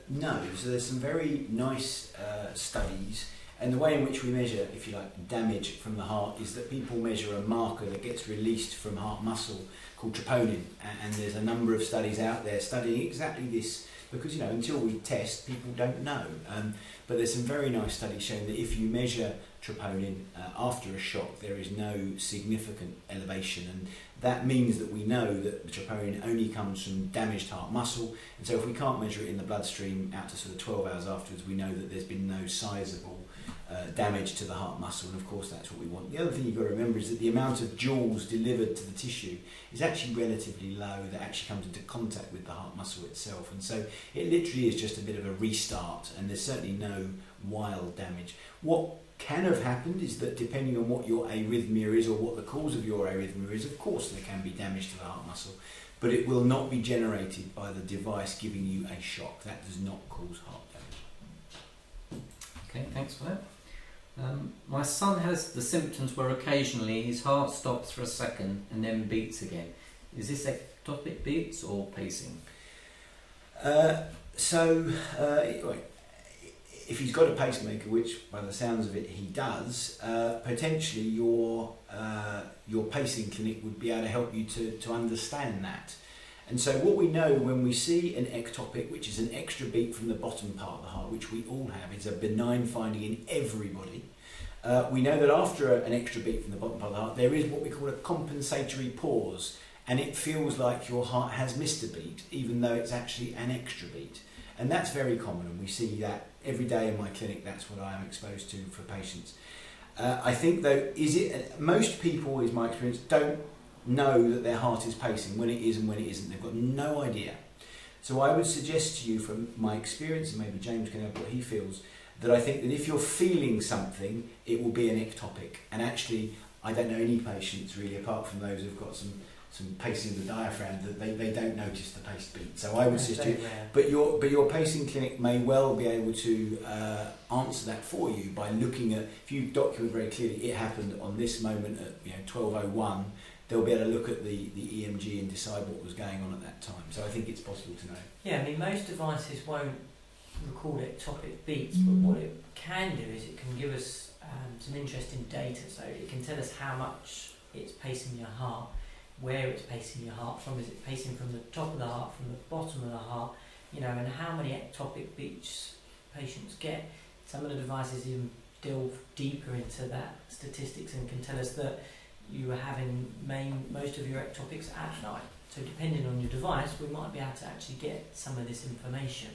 No. So there's some very nice studies, and the way in which we measure, if you like, damage from the heart is that people measure a marker that gets released from heart muscle called troponin, and there's a number of studies out there studying exactly this, because until we test, people don't know. But there's some very nice studies showing that if you measure troponin after a shock, there is no significant elevation, and that means that we know that the troponin only comes from damaged heart muscle, and so if we can't measure it in the bloodstream out to sort of 12 hours afterwards, we know that there's been no sizable damage to the heart muscle, and of course that's what we want. The other thing you've got to remember is that the amount of joules delivered to the tissue is actually relatively low, that actually comes into contact with the heart muscle itself, and so it literally is just a bit of a restart, and there's certainly no wild damage. What can have happened is that depending on what your arrhythmia is, or what the cause of your arrhythmia is, of course there can be damage to the heart muscle, but it will not be generated by the device giving you a shock. That does not cause heart damage. Okay, thanks for that. My son has the symptoms where occasionally his heart stops for a second and then beats again. Is this ectopic beats or pacing? If he's got a pacemaker, which by the sounds of it he does, potentially your pacing clinic would be able to help you to understand that. And so what we know when we see an ectopic, which is an extra beat from the bottom part of the heart, which we all have, it's a benign finding in everybody. We know that after an extra beat from the bottom part of the heart, there is what we call a compensatory pause, and it feels like your heart has missed a beat, even though it's actually an extra beat. And that's very common, and we see that every day in my clinic. That's what I am exposed to for patients. I think though, most people, is my experience, don't know that their heart is pacing when it is and when it isn't. They've got no idea. So I would suggest to you, from my experience, and maybe James can help what he feels, that I think that if you're feeling something, it will be an ectopic. And actually, I don't know any patients really, apart from those who've got some pacing of the diaphragm, that they don't notice the paced beat. So I would suggest you, but your pacing clinic may well be able to answer that for you by looking at, if you document very clearly it happened on this moment at 12:01, they'll be able to look at the EMG and decide what was going on at that time. So I think it's possible to know. Yeah, I mean, most devices won't record ectopic beats, but what it can do is it can give us some interesting data. So it can tell us how much it's pacing your heart, where it's pacing your heart from. Is it pacing from the top of the heart, from the bottom of the heart, and how many ectopic beats patients get. Some of the devices even delve deeper into that statistics and can tell us that you are having most of your ectopics at night. So depending on your device, we might be able to actually get some of this information.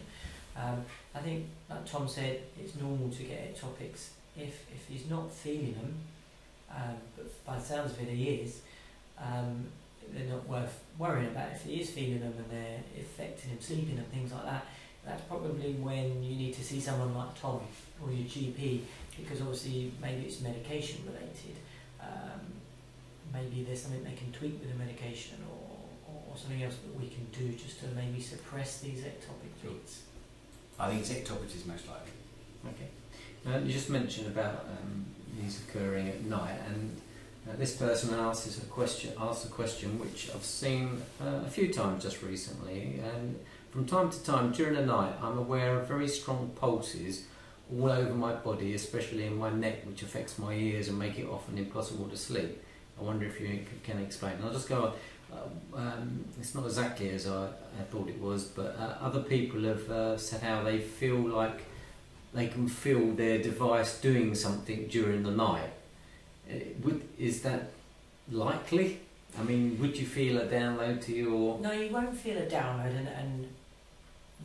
I think, like Tom said, it's normal to get ectopics if he's not feeling them, but by the sounds of it he is. They're not worth worrying about. If he is feeling them and they're affecting him sleeping and things like that, that's probably when you need to see someone like Tom or your GP, because obviously maybe it's medication related. Maybe there's something they can tweak with the medication or something else that we can do just to maybe suppress these ectopic beats. I think it's ectopics is most likely. Okay. You just mentioned about these occurring at night, and this person asks a question which I've seen a few times just recently, and from time to time during the night I'm aware of very strong pulses all over my body, especially in my neck, which affects my ears and make it often impossible to sleep. I wonder if you can explain. And I'll just go on. It's not exactly as I thought it was, but other people have said how they feel like they can feel their device doing something during the night. Is that likely? I mean, would you feel a download to your... No, you won't feel a download, and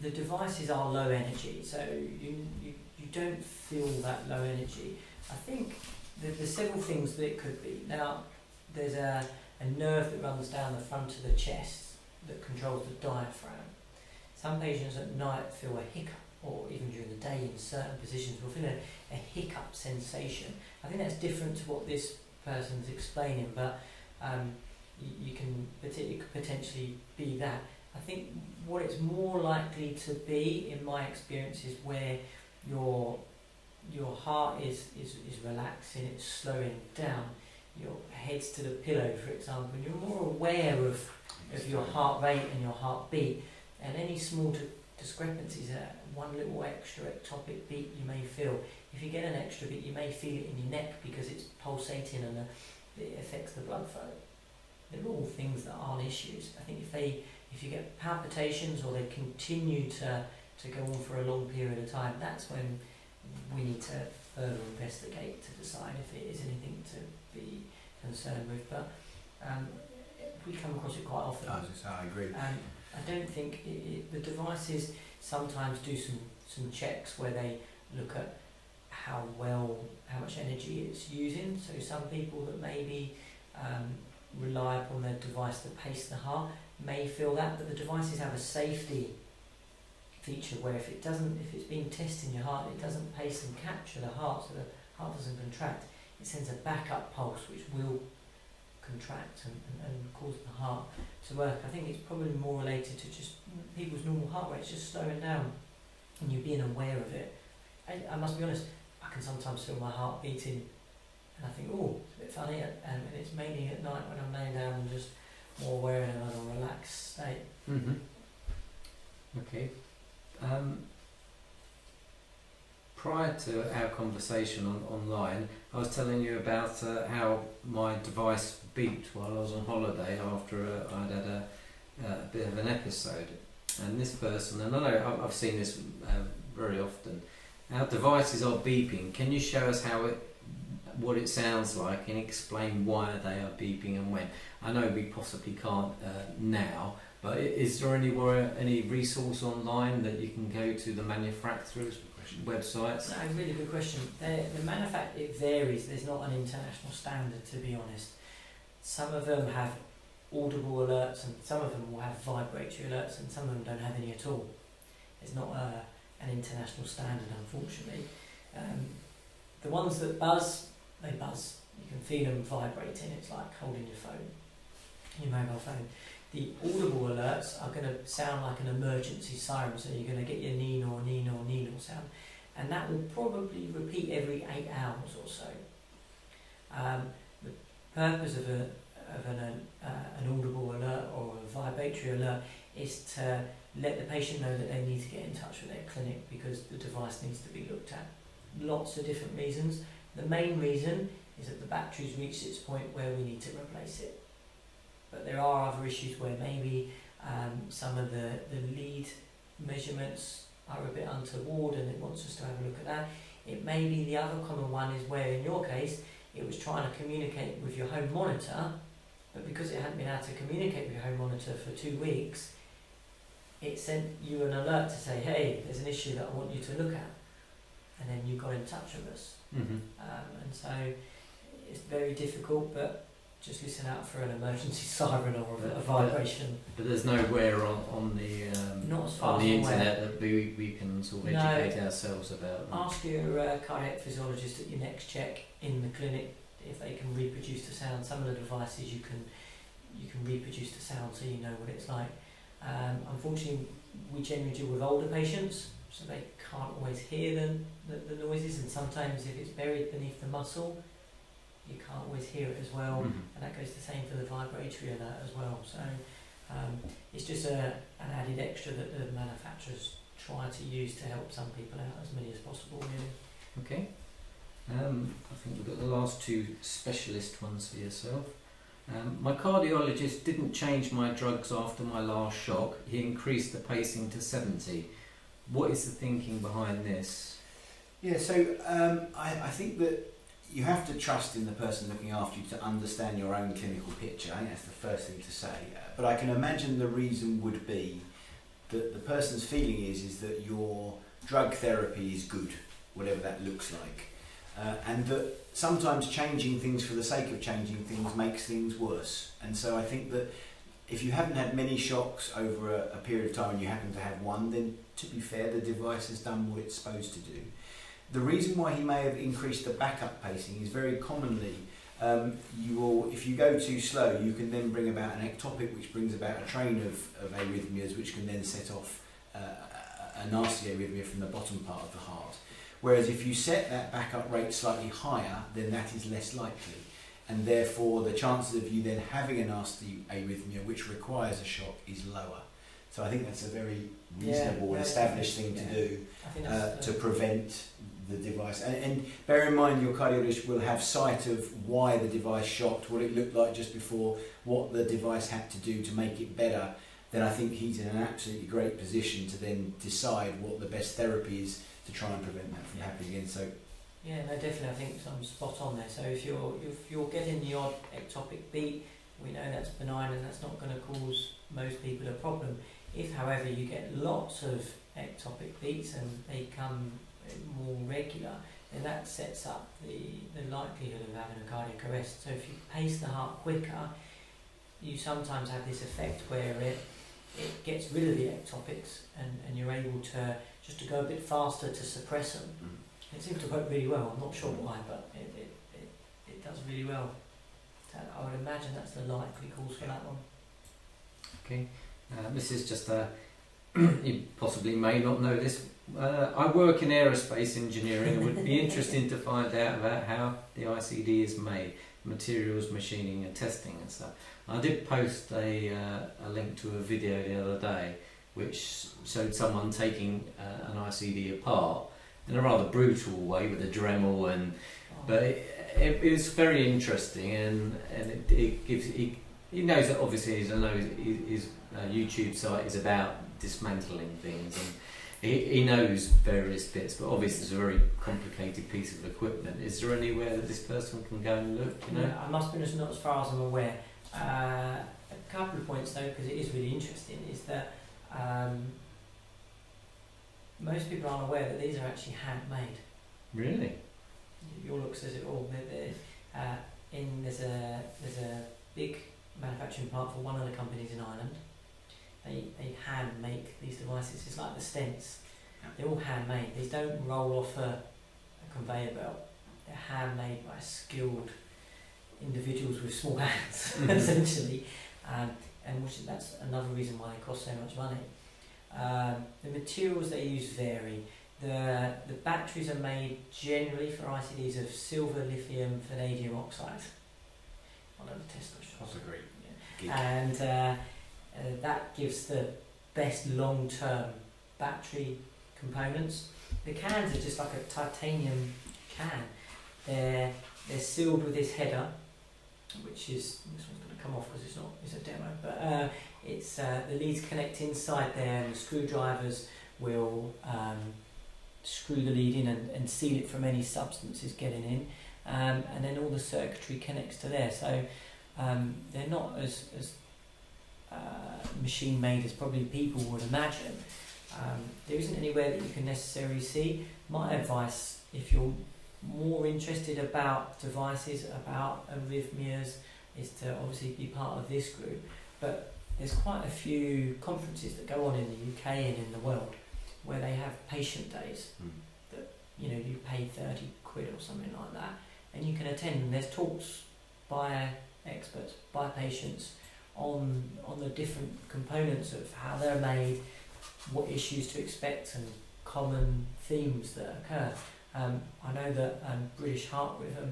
the devices are low energy, so you don't feel that low energy. I think there's several things that it could be. Now, there's a nerve that runs down the front of the chest that controls the diaphragm. Some patients at night feel a hiccup, or even during the day in certain positions will feel a hiccup sensation. I think that's different to what this person's explaining, but you can it could potentially be that. I think what it's more likely to be, in my experience, is where your heart is relaxing, it's slowing down. Your head's to the pillow, for example, and you're more aware of your heart rate and your heartbeat, and any small discrepancies, one little extra ectopic beat you may feel. If you get an extra beat, you may feel it in your neck because it's pulsating and it affects the blood flow. They're all things that aren't issues. I think if you get palpitations or they continue to go on for a long period of time, that's when we need to further investigate to decide if it is anything to be concerned with. But we come across it quite often. I agree. I don't think the devices sometimes do some checks where they look at how much energy it's using. So some people that maybe rely upon their device to pace the heart may feel that, but the devices have a safety feature where if it's been testing your heart, it doesn't pace and capture the heart, so the heart doesn't contract. It sends a backup pulse which will contract and cause the heart to work. I think it's probably more related to just people's normal heart rates just slowing down and you being aware of it. I must be honest, I can sometimes feel my heart beating and I think, oh, it's a bit funny, and it's mainly at night when I'm laying down and just more aware and in a relaxed state. Mm-hmm. Okay. Prior to our conversation online, I was telling you about how my device beeped while I was on holiday after I'd had a bit of an episode. And this person, and I know I've seen this very often, our devices are beeping. Can you show us what it sounds like and explain why they are beeping and when? I know we possibly can't now, but is there any resource online that you can go to the manufacturers' websites? No, really good question. The manufacturer, it varies. There's not an international standard, to be honest. Some of them have audible alerts and some of them will have vibratory alerts and some of them don't have any at all. There's not an international standard, unfortunately. The ones that buzz, they buzz. You can feel them vibrating. It's like holding your phone, your mobile phone. The audible alerts are going to sound like an emergency siren, so you're going to get your neenor, neenor, neenor sound, and that will probably repeat every 8 hours or so. The purpose of an audible alert or a vibratory alert is to let the patient know that they need to get in touch with their clinic because the device needs to be looked at. Lots of different reasons. The main reason is that the battery's reached its point where we need to replace it. But there are other issues where maybe some of the lead measurements are a bit untoward and it wants us to have a look at that. It may be the other common one is where in your case it was trying to communicate with your home monitor, but because it hadn't been able to communicate with your home monitor for 2 weeks, it sent you an alert to say, hey, there's an issue that I want you to look at. And then you got in touch with us. Mm-hmm. And so it's very difficult, but just listen out for an emergency siren or a vibration. But there's nowhere on the Not as far on the as I'm aware. internet that we can sort of educate ourselves about. Ask your cardiac physiologist at your next check in the clinic if they can reproduce the sound. Some of the devices you can reproduce the sound so you know what it's like. Unfortunately, we generally deal with older patients, so they can't always hear the noises, and sometimes if it's buried beneath the muscle, you can't always hear it as well, and that goes the same for the vibratory alert as well. So it's just an added extra that the manufacturers try to use to help some people out, as many as possible, really. Okay. I think we've got the last two specialist ones for yourself. My cardiologist didn't change my drugs after my last shock. He increased the pacing to 70. What is the thinking behind this? Yeah, so I think that you have to trust in the person looking after you to understand your own clinical picture. I think that's the first thing to say. But I can imagine the reason would be that the person's feeling is that your drug therapy is good, whatever that looks like. And that sometimes changing things for the sake of changing things makes things worse. And so I think that if you haven't had many shocks over a period of time and you happen to have one, then to be fair, the device has done what it's supposed to do. The reason why he may have increased the backup pacing is very commonly if you go too slow, you can then bring about an ectopic, which brings about a train of arrhythmias, which can then set off a nasty arrhythmia from the bottom part of the heart. Whereas if you set that backup rate slightly higher, then that is less likely. And therefore the chances of you then having a nasty arrhythmia which requires a shock is lower. So I think that's a very reasonable and established thing to do to prevent the device. And bear in mind your cardiologist will have sight of why the device shocked, what it looked like just before, what the device had to do to make it better. Then I think he's in an absolutely great position to then decide what the best therapy is to try and prevent that from happening again. So yeah, no, definitely. I think I'm spot on there. So if you're getting the odd ectopic beat, we know that's benign and that's not going to cause most people a problem. If, however, you get lots of ectopic beats and they come more regular, then that sets up the likelihood of having a cardiac arrest. So if you pace the heart quicker, you sometimes have this effect where it gets rid of the ectopics and you're able to just to go a bit faster to suppress them. It seems to work really well. I'm not sure why, but it does really well. So I would imagine that's the likely cause for that one. Okay, this is just you possibly may not know this. I work in aerospace engineering. It would be interesting to find out about how the ICD is made, materials, machining and testing and stuff. I did post a link to a video the other day which showed someone taking an ICD apart in a rather brutal way with a Dremel, but it was very interesting and it gives he knows that obviously his YouTube site is about dismantling things and he knows various bits, but obviously it's a very complicated piece of equipment. Is there anywhere that this person can go and look? You know? Yeah, I must be honest, not as far as I'm aware. A couple of points though, because it is really interesting, is that most people aren't aware that these are actually handmade. Really? Your look says it all. There's a big manufacturing plant for one of the companies in Ireland. They hand make these devices. It's like the stents. They're all handmade. These don't roll off a conveyor belt. They're handmade by skilled individuals with small hands, essentially. And that's another reason why they cost so much money. The materials they use vary. The batteries are made generally for ICDs of silver, lithium, vanadium oxide. One of the Tesla shops. That's a great gig. And that gives the best long-term battery components. The cans are just like a titanium can. They're sealed with this header, which is, this one's going to come off because it's a demo, but it's the leads connect inside there and the screwdrivers will screw the lead in and seal it from any substances getting in, and then all the circuitry connects to there. So they're not as machine made as probably people would imagine. There isn't anywhere that you can necessarily see. My advice, if you're more interested about devices, about arrhythmias, is to obviously be part of this group. But there's quite a few conferences that go on in the UK and in the world where they have patient days that you pay 30 quid or something like that, and you can attend. And there's talks by experts, by patients on the different components of how they're made, what issues to expect, and common themes that occur. I know that British Heart Rhythm,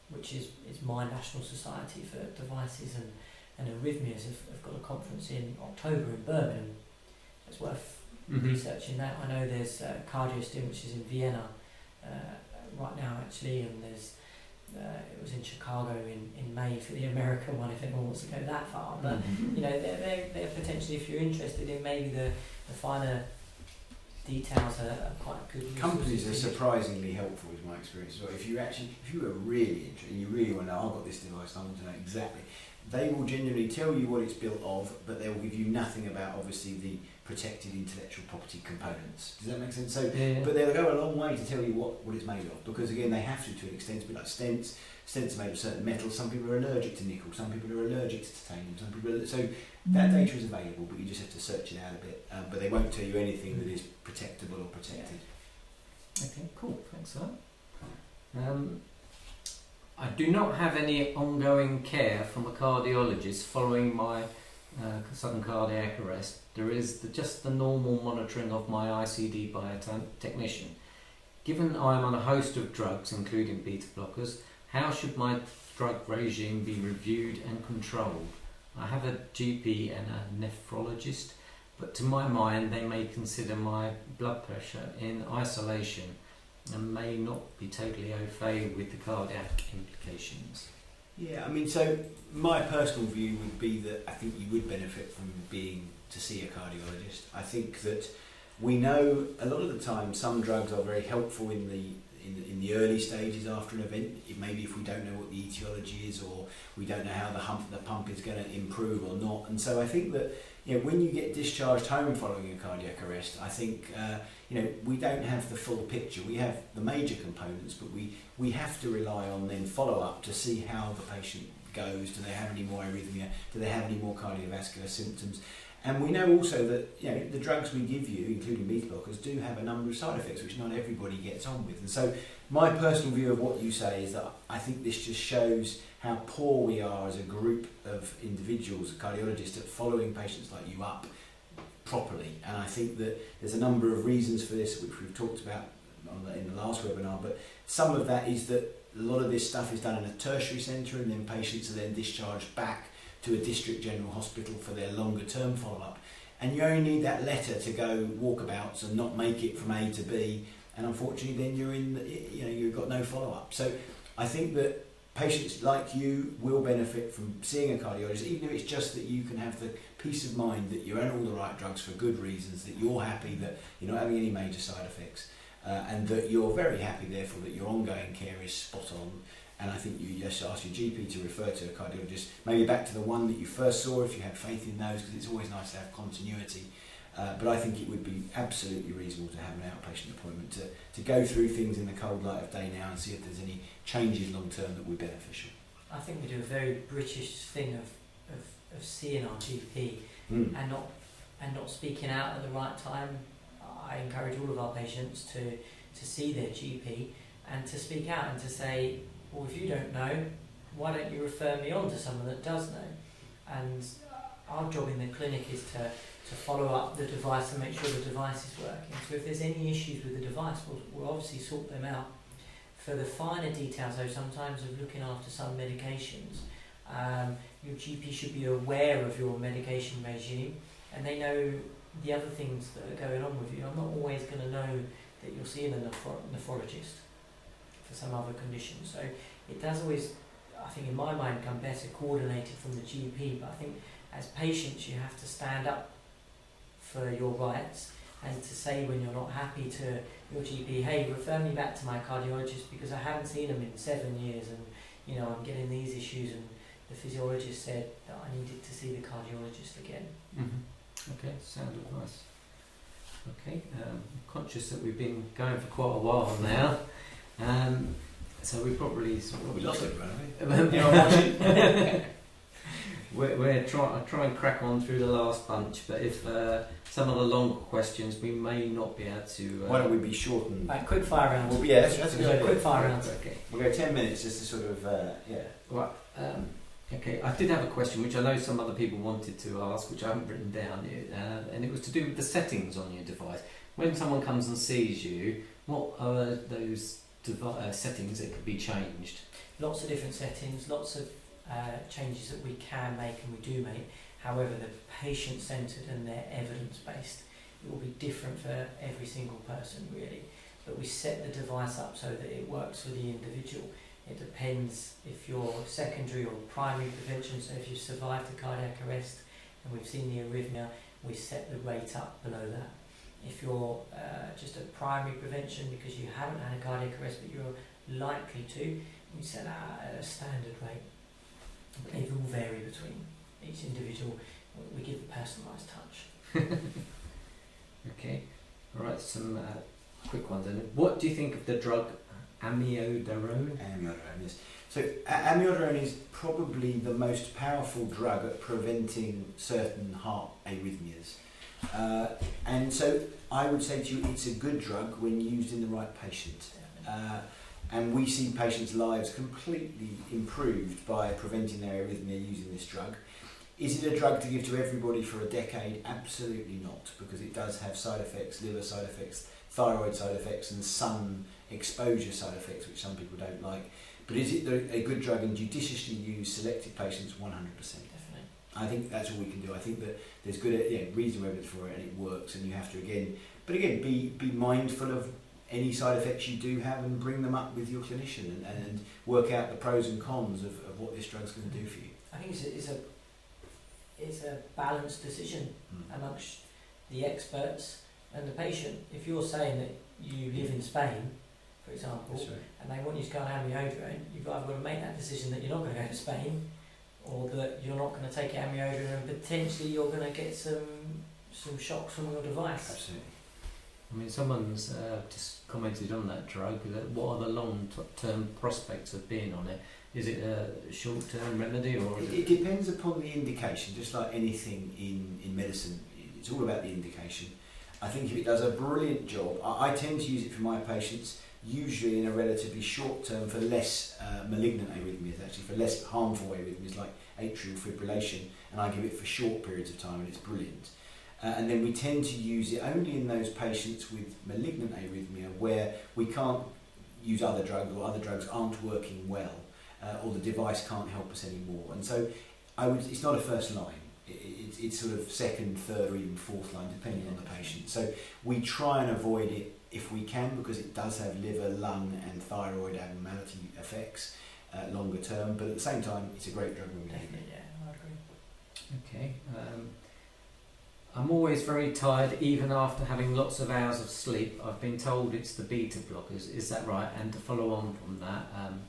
which is my national society for devices and arrhythmias, have got a conference in October in Birmingham. It's worth researching that. I know there's CardioStim, which is in Vienna right now actually, and there's it was in Chicago in May for the American one, if anyone wants to go that far. But you know, they're potentially, if you're interested in maybe the finer details, are quite good. Companies are surprisingly helpful, is my experience. So if you were really interested, and you really want to know, I've got this device, I want to know exactly, they will genuinely tell you what it's built of, but they will give you nothing about, obviously, the protected intellectual property components. Does that make sense? So, Yeah. but they'll go a long way to tell you what it's made of, because again, they have to an extent. It's a bit like stents. Stents are made of certain metals. Some people are allergic to nickel. Some people are allergic to titanium. Some people are, so that data is available, but you just have to search it out a bit. But they won't tell you anything that is protectable or protected. Okay, cool. Thanks for that. I do not have any ongoing care from a cardiologist following my sudden cardiac arrest. There is just the normal monitoring of my ICD by a technician. Given I am on a host of drugs, including beta blockers, how should my drug regime be reviewed and controlled? I have a GP and a nephrologist, but to my mind they may consider my blood pressure in isolation and may not be totally au fait with the cardiac implications. Yeah, I mean, so my personal view would be that I think you would benefit from being to see a cardiologist. I think that we know a lot of the time some drugs are very helpful in the early stages after an event. Maybe if we don't know what the etiology is, or we don't know how the pump is going to improve or not. And so I think that, you know, when you get discharged home following a cardiac arrest, I think you know, we don't have the full picture. We have the major components, but we have to rely on then follow up to see how the patient goes. Do they have any more arrhythmia? Do they have any more cardiovascular symptoms? And we know also that, you know, the drugs we give you, including beta blockers, do have a number of side effects which not everybody gets on with. And so my personal view of what you say is that I think this just shows how poor we are as a group of individuals, cardiologists, at following patients like you up properly. And I think that there's a number of reasons for this, which we've talked about in the last webinar, but some of that is that a lot of this stuff is done in a tertiary centre, and then patients are then discharged back to a district general hospital for their longer term follow-up. And you only need that letter to go walkabouts and not make it from A to B, and unfortunately then you've got no follow-up. So I think that patients like you will benefit from seeing a cardiologist, even if it's just that you can have the peace of mind that you're on all the right drugs for good reasons, that you're happy that you're not having any major side effects, and that you're very happy therefore that your ongoing care is spot on. And I think you just ask your GP to refer to a cardiologist, maybe back to the one that you first saw if you had faith in those, because it's always nice to have continuity. But I think it would be absolutely reasonable to have an outpatient appointment to go through things in the cold light of day now and see if there's any changes long term that would be beneficial. I think we do a very British thing of seeing our GP and not speaking out at the right time. I encourage all of our patients to see their GP and to speak out and to say, well, if you don't know, why don't you refer me on to someone that does know? And our job in the clinic is to follow up the device and make sure the device is working. So if there's any issues with the device, we'll obviously sort them out. For the finer details, though, sometimes of looking after some medications, your GP should be aware of your medication regime, and they know the other things that are going on with you. I'm not always going to know that you're seeing a nephrologist for some other condition. So it does always, I think in my mind, come better coordinated from the GP. But I think as patients you have to stand up for your rights and to say when you're not happy to your GP, hey, refer me back to my cardiologist because I haven't seen him in 7 years and I'm getting these issues, and the physiologist said that I needed to see the cardiologist again. Mm-hmm. Okay, sound advice. Okay, conscious that we've been going for quite a while now. So we probably we lost it, We're try and crack on through the last bunch, but if some of the longer questions we may not be able to. Why don't we be shortened? Right, quick fire round. Well, yeah, that's a good idea. Quick fire round. Okay. We'll go 10 minutes just to sort of Right. Okay, I did have a question which I know some other people wanted to ask, which I haven't written down yet, and it was to do with the settings on your device. When someone comes and sees you, what are those settings that could be changed? Lots of different settings, lots of changes that we can make and we do make. However, they're patient-centred and they're evidence-based. It will be different for every single person, really. But we set the device up so that it works for the individual. It depends if you're secondary or primary prevention, so if you've survived a cardiac arrest and we've seen the arrhythmia, we set the rate up below that. If you're just a primary prevention because you haven't had a cardiac arrest but you're likely to, we set that at a standard rate. But they will vary between each individual. We give a personalised touch. Okay, all right, some quick ones. And what do you think of the drug amiodarone? Amiodarone, yes. So amiodarone is probably the most powerful drug at preventing certain heart arrhythmias. And so I would say to you it's a good drug when used in the right patient. And we see patients' lives completely improved by preventing their arrhythmia using this drug. Is it a drug to give to everybody for a decade? Absolutely not, because it does have side effects, liver side effects, thyroid side effects, and sun exposure side effects, which some people don't like. But is it a good drug in judiciously used selected patients? 100%. Definitely. I think that's all we can do. I think that there's good, reasonable evidence for it, and it works. And you have to be mindful of any side effects you do have, and bring them up with your clinician, and work out the pros and cons of what this drug's going to do for you. I think it's a balanced decision amongst the experts and the patient. If you're saying that you live in Spain, for example, That's right. and they want you to go and have amiodarone, you've either got to make that decision that you're not going to go to Spain, or that you're not going to take amiodarone and potentially you're going to get some shocks from your device. Absolutely. I mean, someone's just commented on that drug. That what are the long-term prospects of being on it? Is it a short-term remedy, or It depends upon the indication. Just like anything in medicine, it's all about the indication. I think if it does a brilliant job, I tend to use it for my patients, usually in a relatively short term for less malignant arrhythmias, actually for less harmful arrhythmias like atrial fibrillation, and I give it for short periods of time, and it's brilliant. And then we tend to use it only in those patients with malignant arrhythmia where we can't use other drugs, or other drugs aren't working well, or the device can't help us anymore. And so it's not a first line. It's sort of second, third, or even fourth line, depending on the patient. So we try and avoid it if we can, because it does have liver, lung, and thyroid abnormality effects longer term. But at the same time, it's a great drug when we need it. Yeah, I agree. okay? I'm always very tired, even after having lots of hours of sleep. I've been told it's the beta blockers. Is that right? And to follow on from that,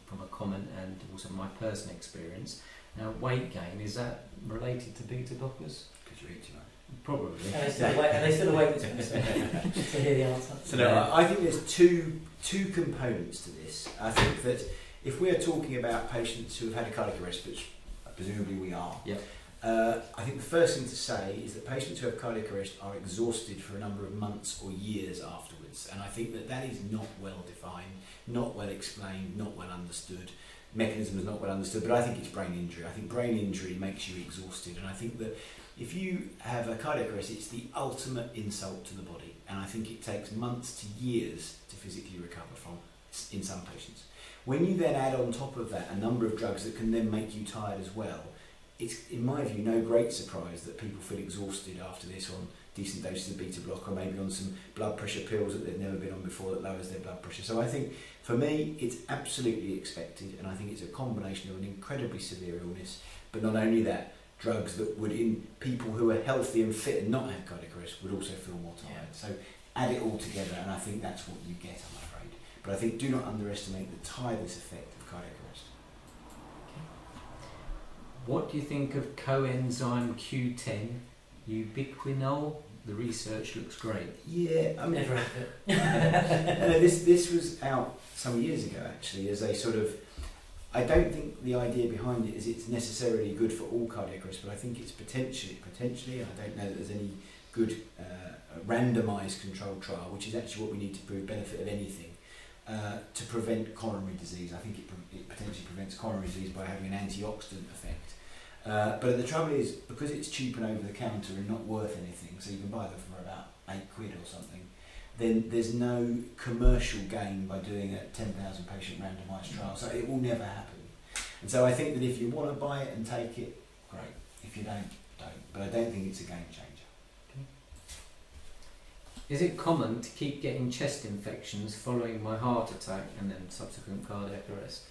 from a comment and also my personal experience, now weight gain, is that related to beta blockers? Because you eat too much. Probably. And they still awake this person to hear the answer. So no, I think there's two components to this. I think that if we're talking about patients who have had a cardiac arrest, which presumably we are, Yep. I think the first thing to say is that patients who have cardiac arrest are exhausted for a number of months or years afterwards, and I think that is not well defined, not well explained, not well understood. Mechanism is not well understood, but I think it's brain injury. I think brain injury makes you exhausted, and I think that if you have a cardiac arrest, it's the ultimate insult to the body, and I think it takes months to years to physically recover from in some patients. When you then add on top of that a number of drugs that can then make you tired as well, it's, in my view, no great surprise that people feel exhausted after this on decent doses of beta blocker, or maybe on some blood pressure pills that they've never been on before that lowers their blood pressure. So I think, for me, it's absolutely expected, and I think it's a combination of an incredibly severe illness, but not only that, drugs that would, in people who are healthy and fit and not have cardiac arrest, would also feel more tired. So add it all together, and I think that's what you get, I'm afraid. But I think do not underestimate the tiredness effect of cardiac arrest. What do you think of coenzyme Q10, ubiquinol? The research looks great. Yeah, I mean, Never heard of it. no, this was out some years ago, actually, as a sort of. I don't think the idea behind it is it's necessarily good for all cardiac arrest, but I think it's potentially. I don't know that there's any good randomised controlled trial, which is actually what we need to prove benefit of anything to prevent coronary disease. I think it potentially prevents coronary disease by having an antioxidant effect. But the trouble is, because it's cheap and over the counter and not worth anything, so you can buy them for about £8 or something, then there's no commercial gain by doing a 10,000 patient randomised trial, so it will never happen. And so I think that if you want to buy it and take it, great. If you don't. But I don't think it's a game changer. Is it common to keep getting chest infections following my heart attack and then subsequent cardiac arrest?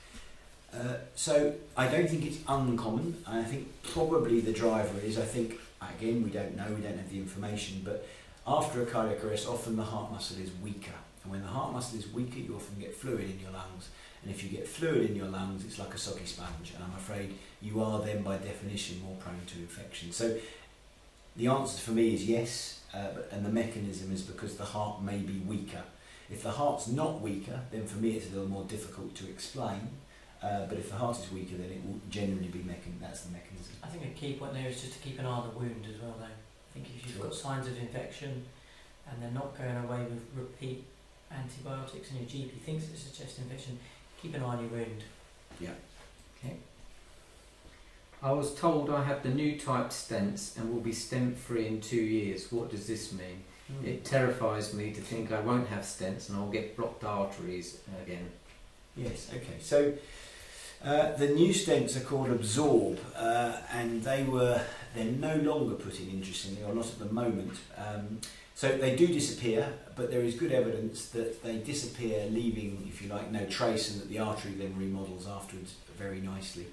So I don't think it's uncommon. I think probably the driver is, I think, again, we don't know, we don't have the information, but after a cardiac arrest, often the heart muscle is weaker. And when the heart muscle is weaker, you often get fluid in your lungs. And if you get fluid in your lungs, it's like a soggy sponge. And I'm afraid you are then, by definition, more prone to infection. So the answer for me is yes, and the mechanism is because the heart may be weaker. If the heart's not weaker, then for me it's a little more difficult to explain. But if the heart is weaker, then it will generally be that's the mechanism. I think a key point there is just to keep an eye on the wound as well, though. I think if you've got signs of infection and they're not going away with repeat antibiotics and your GP thinks it's a chest infection, keep an eye on your wound. Yeah. Okay. I was told I have the new type stents and will be stent free in 2 years. What does this mean? It terrifies me to think I won't have stents and I'll get blocked arteries again. Yes, okay. So the new stents are called Absorb, and they're no longer put in, interestingly, or not at the moment. So they do disappear, but there is good evidence that they disappear, leaving, if you like, no trace, and that the artery then remodels afterwards very nicely.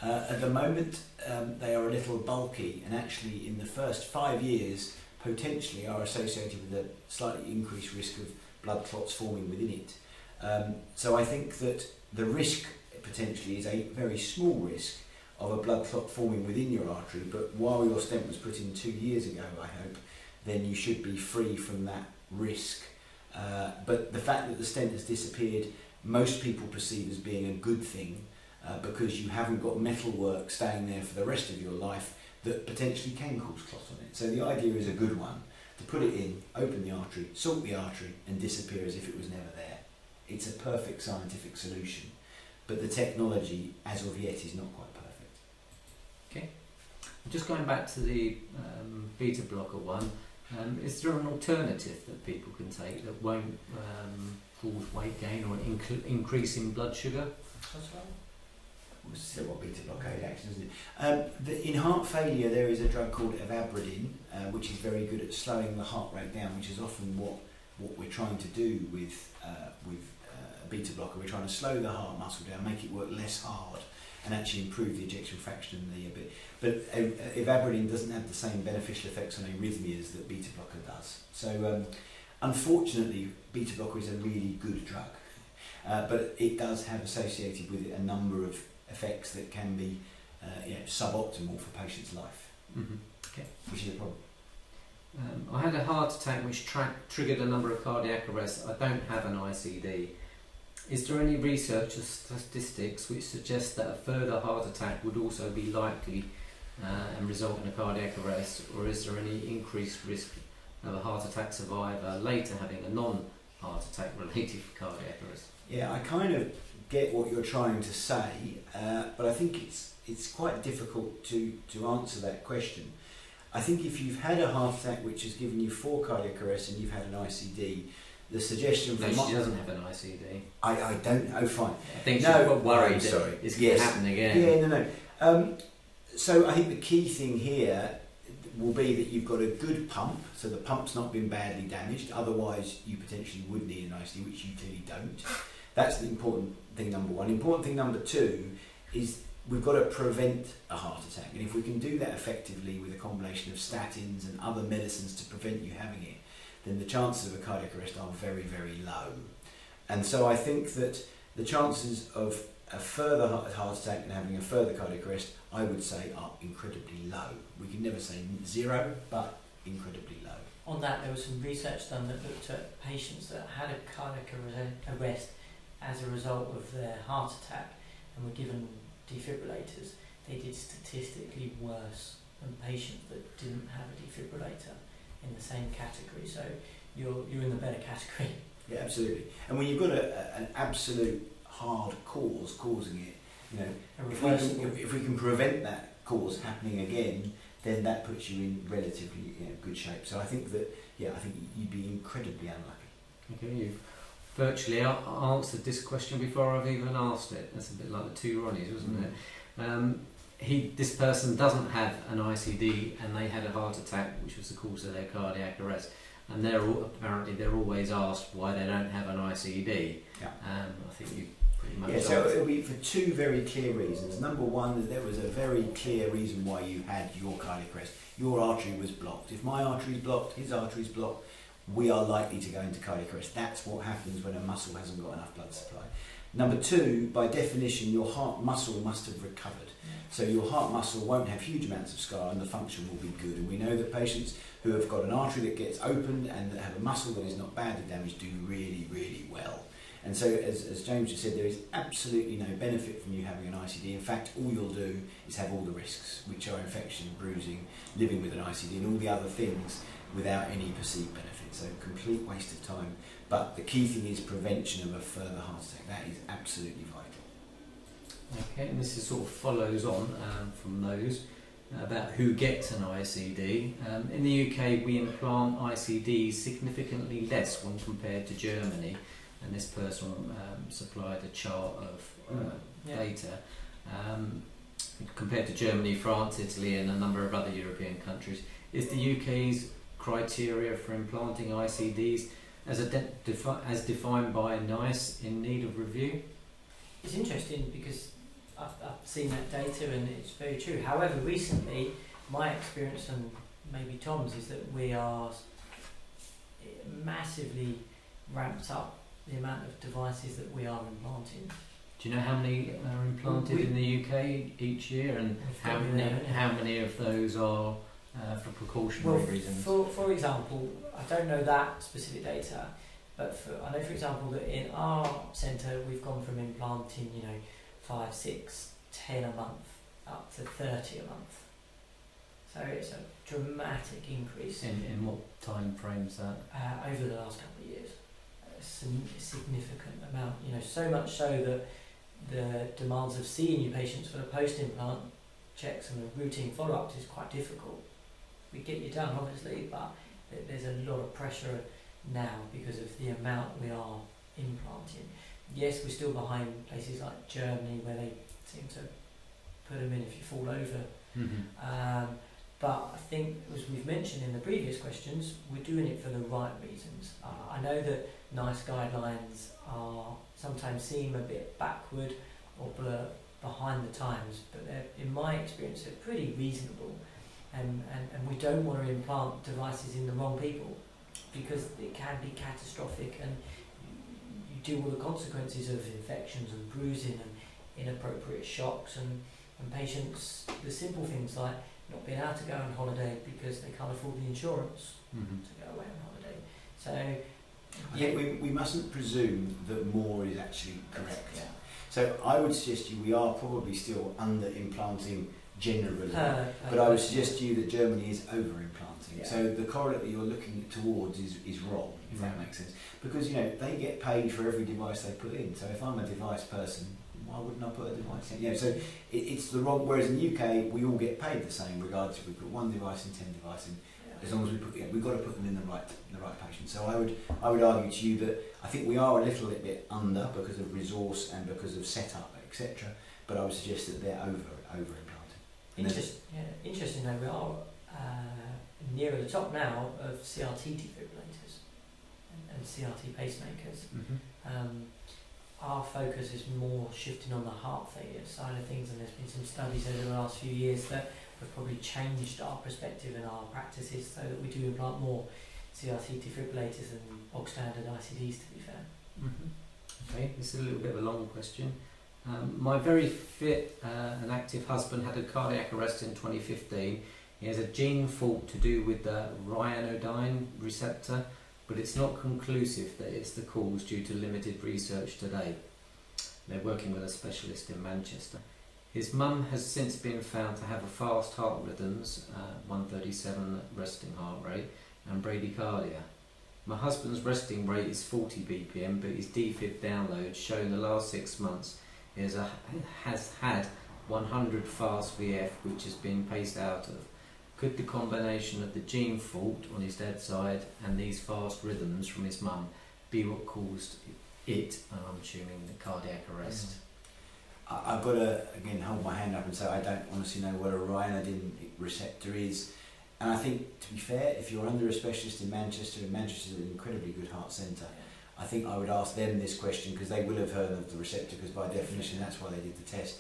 At the moment, they are a little bulky, and actually in the first 5 years, potentially are associated with a slightly increased risk of blood clots forming within it. So I think that the risk potentially is a very small risk of a blood clot forming within your artery, but while your stent was put in 2 years ago, I hope, then you should be free from that risk. But the fact that the stent has disappeared, most people perceive as being a good thing, because you haven't got metalwork staying there for the rest of your life that potentially can cause clots on it. So the idea is a good one, to put it in, open the artery, salt the artery, and disappear as if it was never there. It's a perfect scientific solution, but the technology, as of yet, is not quite perfect. Okay. Just going back to the beta blocker one, is there an alternative that people can take that won't cause weight gain or increase in blood sugar? Still what beta blockade action, isn't it? In heart failure, there is a drug called ivabradine, which is very good at slowing the heart rate down, which is often what we're trying to do with a beta blocker. We're trying to slow the heart muscle down, make it work less hard, and actually improve the ejection fraction in the bit. But ivabradine doesn't have the same beneficial effects on arrhythmias that beta blocker does. So unfortunately, beta blocker is a really good drug, but it does have associated with it a number of effects that can be suboptimal for patients' life, Okay. which is a problem. I had a heart attack which triggered a number of cardiac arrests. I don't have an ICD. Is there any research or statistics which suggest that a further heart attack would also be likely and result in a cardiac arrest, or is there any increased risk of a heart attack survivor later having a non-heart attack related cardiac arrest? Yeah, I kind of get what you're trying to say, but I think it's quite difficult to answer that question. I think if you've had a heart attack which has given you 4 cardiac arrests and you've had an ICD, the suggestion No, from she doesn't have an ICD. I don't know. Fine. I think she's No, worried I'm sorry. that it's going to happen again. Yeah, no. So I think the key thing here will be that you've got a good pump, so the pump's not been badly damaged. Otherwise, you potentially would need an ICD, which you clearly don't. That's the important thing, number one. Important thing number 2 is we've got to prevent a heart attack, and if we can do that effectively with a combination of statins and other medicines to prevent you having it, then the chances of a cardiac arrest are very, very low. And so I think that the chances of a further heart attack and having a further cardiac arrest, I would say, are incredibly low. We can never say 0, but incredibly low. On that, there was some research done that looked at patients that had a cardiac arrest as a result of their heart attack and were given defibrillators. They did statistically worse than patients that didn't have a defibrillator in the same category. So you're in the better category. Yeah, absolutely. And when you've got an absolute hard cause causing it, if we can prevent that cause happening again, then that puts you in relatively good shape. So I think that, I think you'd be incredibly unlucky. Okay, you've virtually answered this question before I've even asked it. That's a bit like the 2 Ronnies, wasn't it? This person doesn't have an ICD and they had a heart attack which was the cause of their cardiac arrest. and they're always asked why they don't have an ICD. Yeah. I think you pretty much. Yeah, so it'll be for two very clear reasons. Number one, there was a very clear reason why you had your cardiac arrest. Your artery was blocked. If my artery is blocked, his artery is blocked, we are likely to go into cardiac arrest. That's what happens when a muscle hasn't got enough blood supply. Number two, by definition, your heart muscle must have recovered. So your heart muscle won't have huge amounts of scar and the function will be good. And we know that patients who have got an artery that gets opened and that have a muscle that is not badly damaged do really, really well. And so, as James just said, there is absolutely no benefit from you having an ICD. In fact, all you'll do is have all the risks, which are infection, bruising, living with an ICD, and all the other things without any perceived benefit. So, complete waste of time. But the key thing is prevention of a further heart attack. That is absolutely vital. Okay, and this is sort of follows on from those about who gets an ICD. In the UK, we implant ICDs significantly less when compared to Germany. And this person supplied a chart of data compared to Germany, France, Italy and a number of other European countries. Is the UK's criteria for implanting ICDs as defined by NICE in need of review? It's interesting because I've seen that data and it's very true. However, recently my experience, and maybe Tom's, is that we are massively ramped up the amount of devices that we are implanting. Do you know how many are implanted in the UK each year, and how many of those are for precautionary reasons? For example, I don't know that specific data, but I know, for example, that in our centre we've gone from implanting 5, 6, 10 a month up to 30 a month. So it's a dramatic increase. In what time frame is that? Over the last couple of years. A significant amount, so much so that the demands of seeing your patients for the post-implant checks and the routine follow-ups is quite difficult. We get you done, obviously, but there's a lot of pressure now because of the amount we are implanting. Yes, we're still behind places like Germany where they seem to put them in if you fall over. Mm-hmm. But I think, as we've mentioned in the previous questions, we're doing it for the right reasons. I know that NICE guidelines sometimes seem a bit backward or behind the times, but in my experience they're pretty reasonable, and we don't want to implant devices in the wrong people because it can be catastrophic and you deal with the consequences of infections and bruising and inappropriate shocks and patients, the simple things like not being able to go on holiday because they can't afford the insurance to go away on holiday. So I think we mustn't presume that more is actually correct. Yeah. So I would suggest we are probably still under implanting generally, but I would suggest that Germany is over implanting. Yeah. So the correlate that you're looking towards is wrong, if that makes sense. Because they get paid for every device they put in. So if I'm a device person, why wouldn't I put a device in? So it's the wrong. Whereas in the UK, we all get paid the same, regardless if we put one device in, 10 devices in. As long as we've got to put them in the right patient. So I would argue to you that I think we are a little bit under because of resource and because of setup, etc. But I would suggest that they're over implanted. Interesting though, we are nearer the top now of CRT defibrillators and CRT pacemakers. Mm-hmm. Our focus is more shifting on the heart failure side of things, and there's been some studies over the last few years that have probably changed our perspective and our practices so that we do implant more CRT defibrillators than bog standard ICDs, to be fair. Mm-hmm. Okay, this is a little bit of a long question. My very fit and active husband had a cardiac arrest in 2015. He has a gene fault to do with the ryanodine receptor, but it's not conclusive that it's the cause due to limited research today. They're working with a specialist in Manchester. His mum has since been found to have a fast heart rhythms, 137 resting heart rate, and bradycardia. My husband's resting rate is 40 BPM, but his defib downloads show in the last 6 months he has had 100 fast VF, which has been paced out of. Could the combination of the gene fault on his dad's side and these fast rhythms from his mum be what caused it, and I'm assuming the cardiac arrest? I've got to, again, hold my hand up and say I don't honestly know what a ryanodine receptor is. And I think, to be fair, if you're under a specialist in Manchester, and Manchester is an incredibly good heart centre, I think I would ask them this question, because they will have heard of the receptor, because by definition that's why they did the test.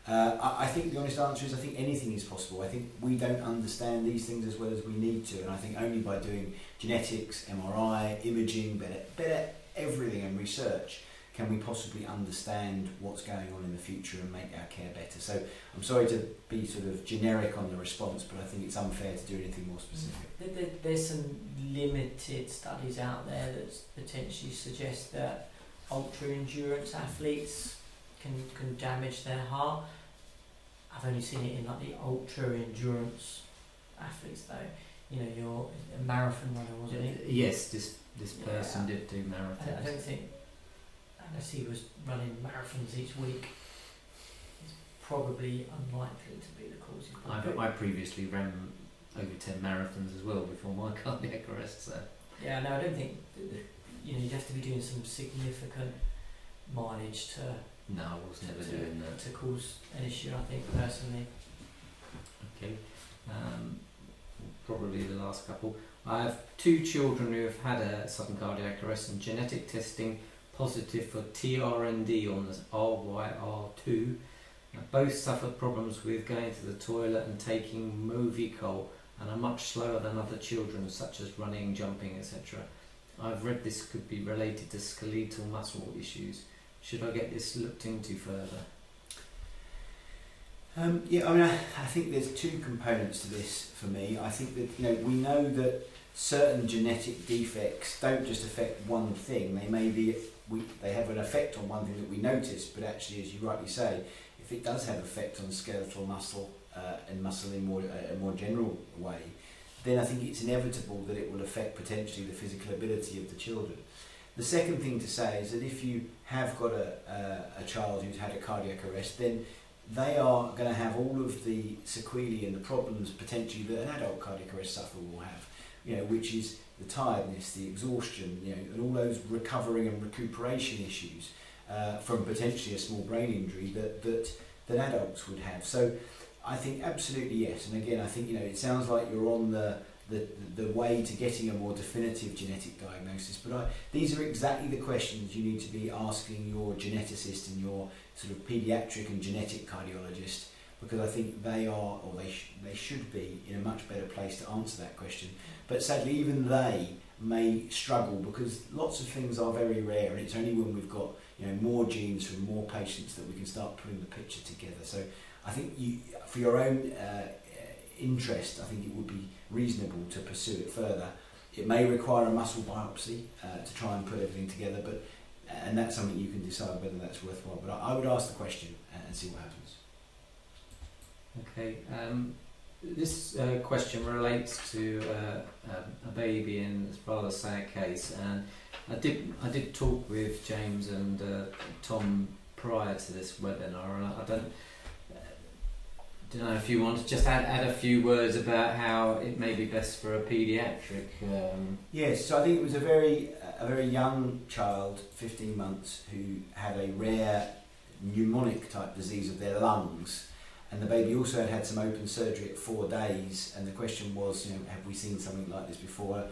I think the honest answer is I think anything is possible. I think we don't understand these things as well as we need to, and I think only by doing genetics, MRI, imaging, better everything and research can we possibly understand what's going on in the future and make our care better. So I'm sorry to be sort of generic on the response, but I think it's unfair to do anything more specific. There's some limited studies out there that potentially suggest that ultra endurance athletes can damage their heart. I've only seen it in like the ultra endurance athletes though. You know, you're a marathon runner, wasn't he? Yes, this person did do marathons. I don't think, unless he was running marathons each week, it's probably unlikely to be the cause. I previously ran over 10 marathons as well before my cardiac arrest. So. Yeah, no, I don't think, you'd have to be doing some significant mileage to... No, I was never doing that. To cause an issue, I think, personally. Okay. Probably the last couple. I have 2 children who have had a sudden cardiac arrest and genetic testing positive for TRND on the RYR2. Both suffered problems with going to the toilet and taking Movicol and are much slower than other children, such as running, jumping, etc. I've read this could be related to skeletal muscle issues. Should I get this looked into further? Yeah, I mean, I think there's 2 components to this for me. I think that we know that certain genetic defects don't just affect one thing. They have an effect on one thing that we notice, but actually, as you rightly say, if it does have effect on skeletal muscle and muscle in a more general way, then I think it's inevitable that it will affect potentially the physical ability of the children. The second thing to say is that if you have got a child who's had a cardiac arrest, then they are going to have all of the sequelae and the problems potentially that an adult cardiac arrest sufferer will have, which is the tiredness, the exhaustion, and all those recovering and recuperation issues from potentially a small brain injury that adults would have. So I think absolutely yes. And again, I think it sounds like you're on the way to getting a more definitive genetic diagnosis, but these are exactly the questions you need to be asking your geneticist and your sort of paediatric and genetic cardiologist, because I think they should be in a much better place to answer that question. But sadly, even they may struggle, because lots of things are very rare, and it's only when we've got more genes from more patients that we can start putting the picture together. So I think for your own interest, I think it would be reasonable to pursue it further. It may require a muscle biopsy to try and put everything together, and that's something you can decide whether that's worthwhile. But I would ask the question and see what happens. Okay. This question relates to a baby in a rather sad case, and I did talk with James and Tom prior to this webinar, and I don't know if you want to just add a few words about how it may be best for a paediatric. Yes, so I think it was a very young child, 15 months, who had a rare pneumonic type disease of their lungs, and the baby also had some open surgery at 4 days. And the question was, have we seen something like this before?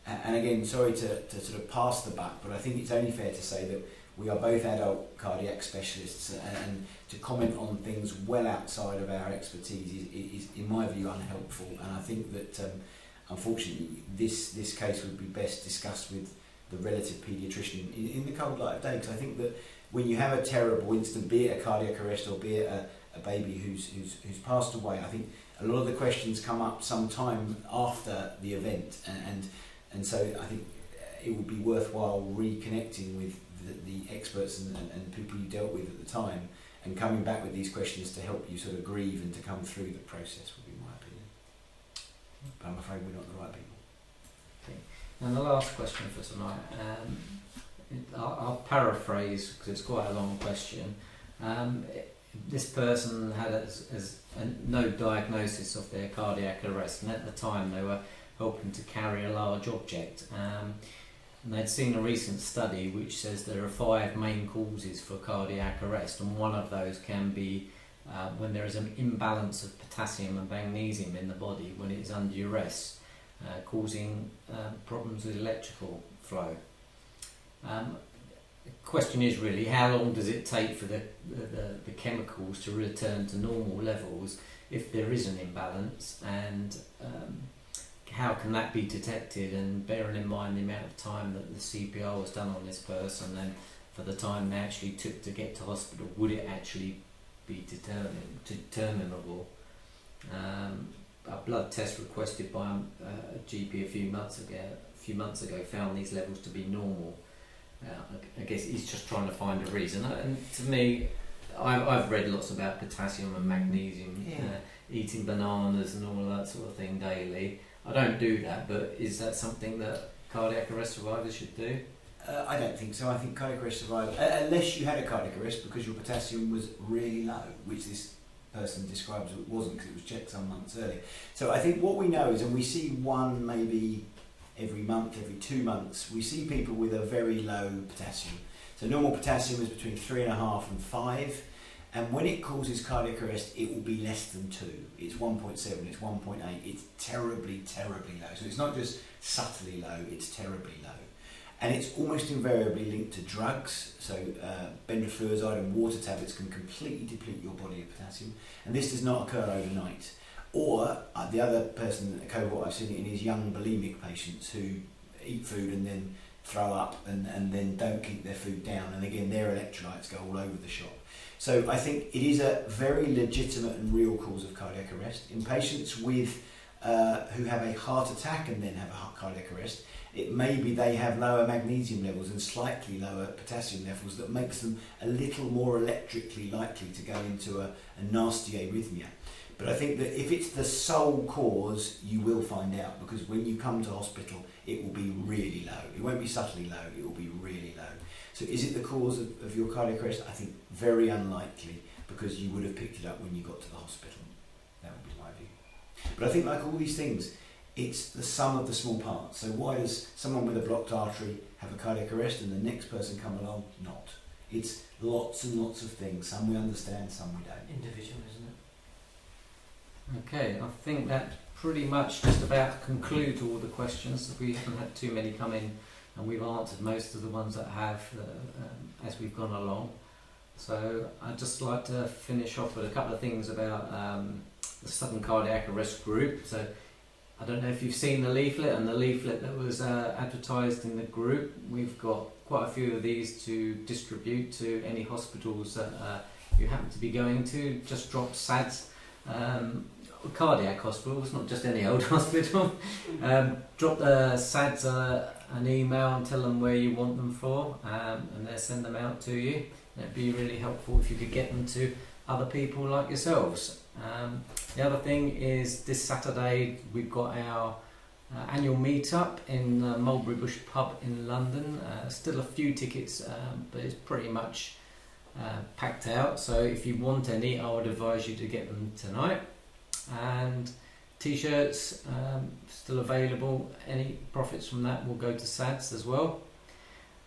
And again, sorry to sort of pass the buck, but I think it's only fair to say that we are both adult cardiac specialists, and to comment on things well outside of our expertise is in my view, unhelpful. And I think that unfortunately this case would be best discussed with the relative paediatrician in the cold light of day, because I think that when you have a terrible incident, be it a cardiac arrest or be it a baby who's passed away, I think a lot of the questions come up sometime after the event, and so I think it would be worthwhile reconnecting with the experts and the people you dealt with at the time, and coming back with these questions to help you sort of grieve and to come through the process, would be my opinion. But I'm afraid we're not the right people. Okay. And the last question for tonight, I'll paraphrase because it's quite a long question. This person had no diagnosis of their cardiac arrest, and at the time they were helping to carry a large object. And they'd seen a recent study which says there are 5 main causes for cardiac arrest, and one of those can be when there is an imbalance of potassium and magnesium in the body when it is under duress, causing problems with electrical flow. The question is really, how long does it take for the chemicals to return to normal levels if there is an imbalance, and how can that be detected, and bearing in mind the amount of time that the CPR was done on this person and for the time they actually took to get to hospital, would it actually be determinable? A blood test requested by a GP a few months ago found these levels to be normal. I guess he's just trying to find a reason. And to me, I've read lots about potassium and magnesium, eating bananas and all that sort of thing daily. I don't do that, but is that something that cardiac arrest survivors should do? I don't think so. I think cardiac arrest survivors, unless you had a cardiac arrest because your potassium was really low, which this person describes it wasn't because it was checked some months earlier. So I think what we know is, and we see one maybe every month, every 2 months, we see people with a very low potassium. So normal potassium is between 3.5 and 5, and when it causes cardiac arrest, it will be less than 2. It's 1.7, it's 1.8. It's terribly, terribly low. So it's not just subtly low, it's terribly low. And it's almost invariably linked to drugs. So bendofluozide and water tablets can completely deplete your body of potassium, and this does not occur overnight. Or the other person, a cohort I've seen it in, is young bulimic patients who eat food and then throw up and then don't keep their food down, and again their electrolytes go all over the shop. So I think it is a very legitimate and real cause of cardiac arrest. In patients with who have a heart attack and then have a cardiac arrest, it may be they have lower magnesium levels and slightly lower potassium levels that makes them a little more electrically likely to go into a nasty arrhythmia. But I think that if it's the sole cause, you will find out, because when you come to hospital, it will be really low. It won't be subtly low, it will be really low. So is it the cause of your cardiac arrest? I think very unlikely, because you would have picked it up when you got to the hospital. That would be my view. But I think, like all these things, it's the sum of the small parts. So why does someone with a blocked artery have a cardiac arrest and the next person come along not? It's lots and lots of things. Some we understand, some we don't. Individual, isn't it? Okay, I think that pretty much just about concludes all the questions. We haven't had too many come in, and we've answered most of the ones that have as we've gone along. So I'd just like to finish off with a couple of things about the sudden cardiac arrest group. So I don't know if you've seen the leaflet, and the leaflet that was advertised in the group. We've got quite a few of these to distribute to any hospitals that you happen to be going to. Just drop SADS, cardiac hospitals, not just any old hospital. Drop the SADS an email and tell them where you want them for, and they'll send them out to you. It'd be really helpful if you could get them to other people like yourselves. The other thing is, this Saturday we've got our annual meet-up in Mulberry Bush pub in London. Still a few tickets, but it's pretty much packed out. So if you want any, I would advise you to get them tonight. And t-shirts still available. Any profits from that will go to SADS as well.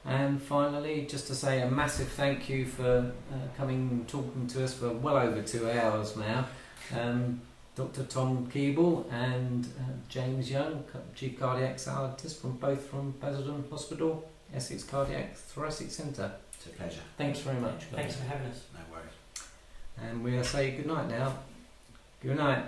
And finally, just to say a massive thank you for coming and talking to us for well over 2 hours now. Dr. Tom Keeble and James Young, Chief Cardiac Scientist from Basildon Hospital, Essex Cardiac Thoracic Centre. It's a pleasure. Thanks very much. Thanks for having us. No worries. And we'll say good night now. Good night.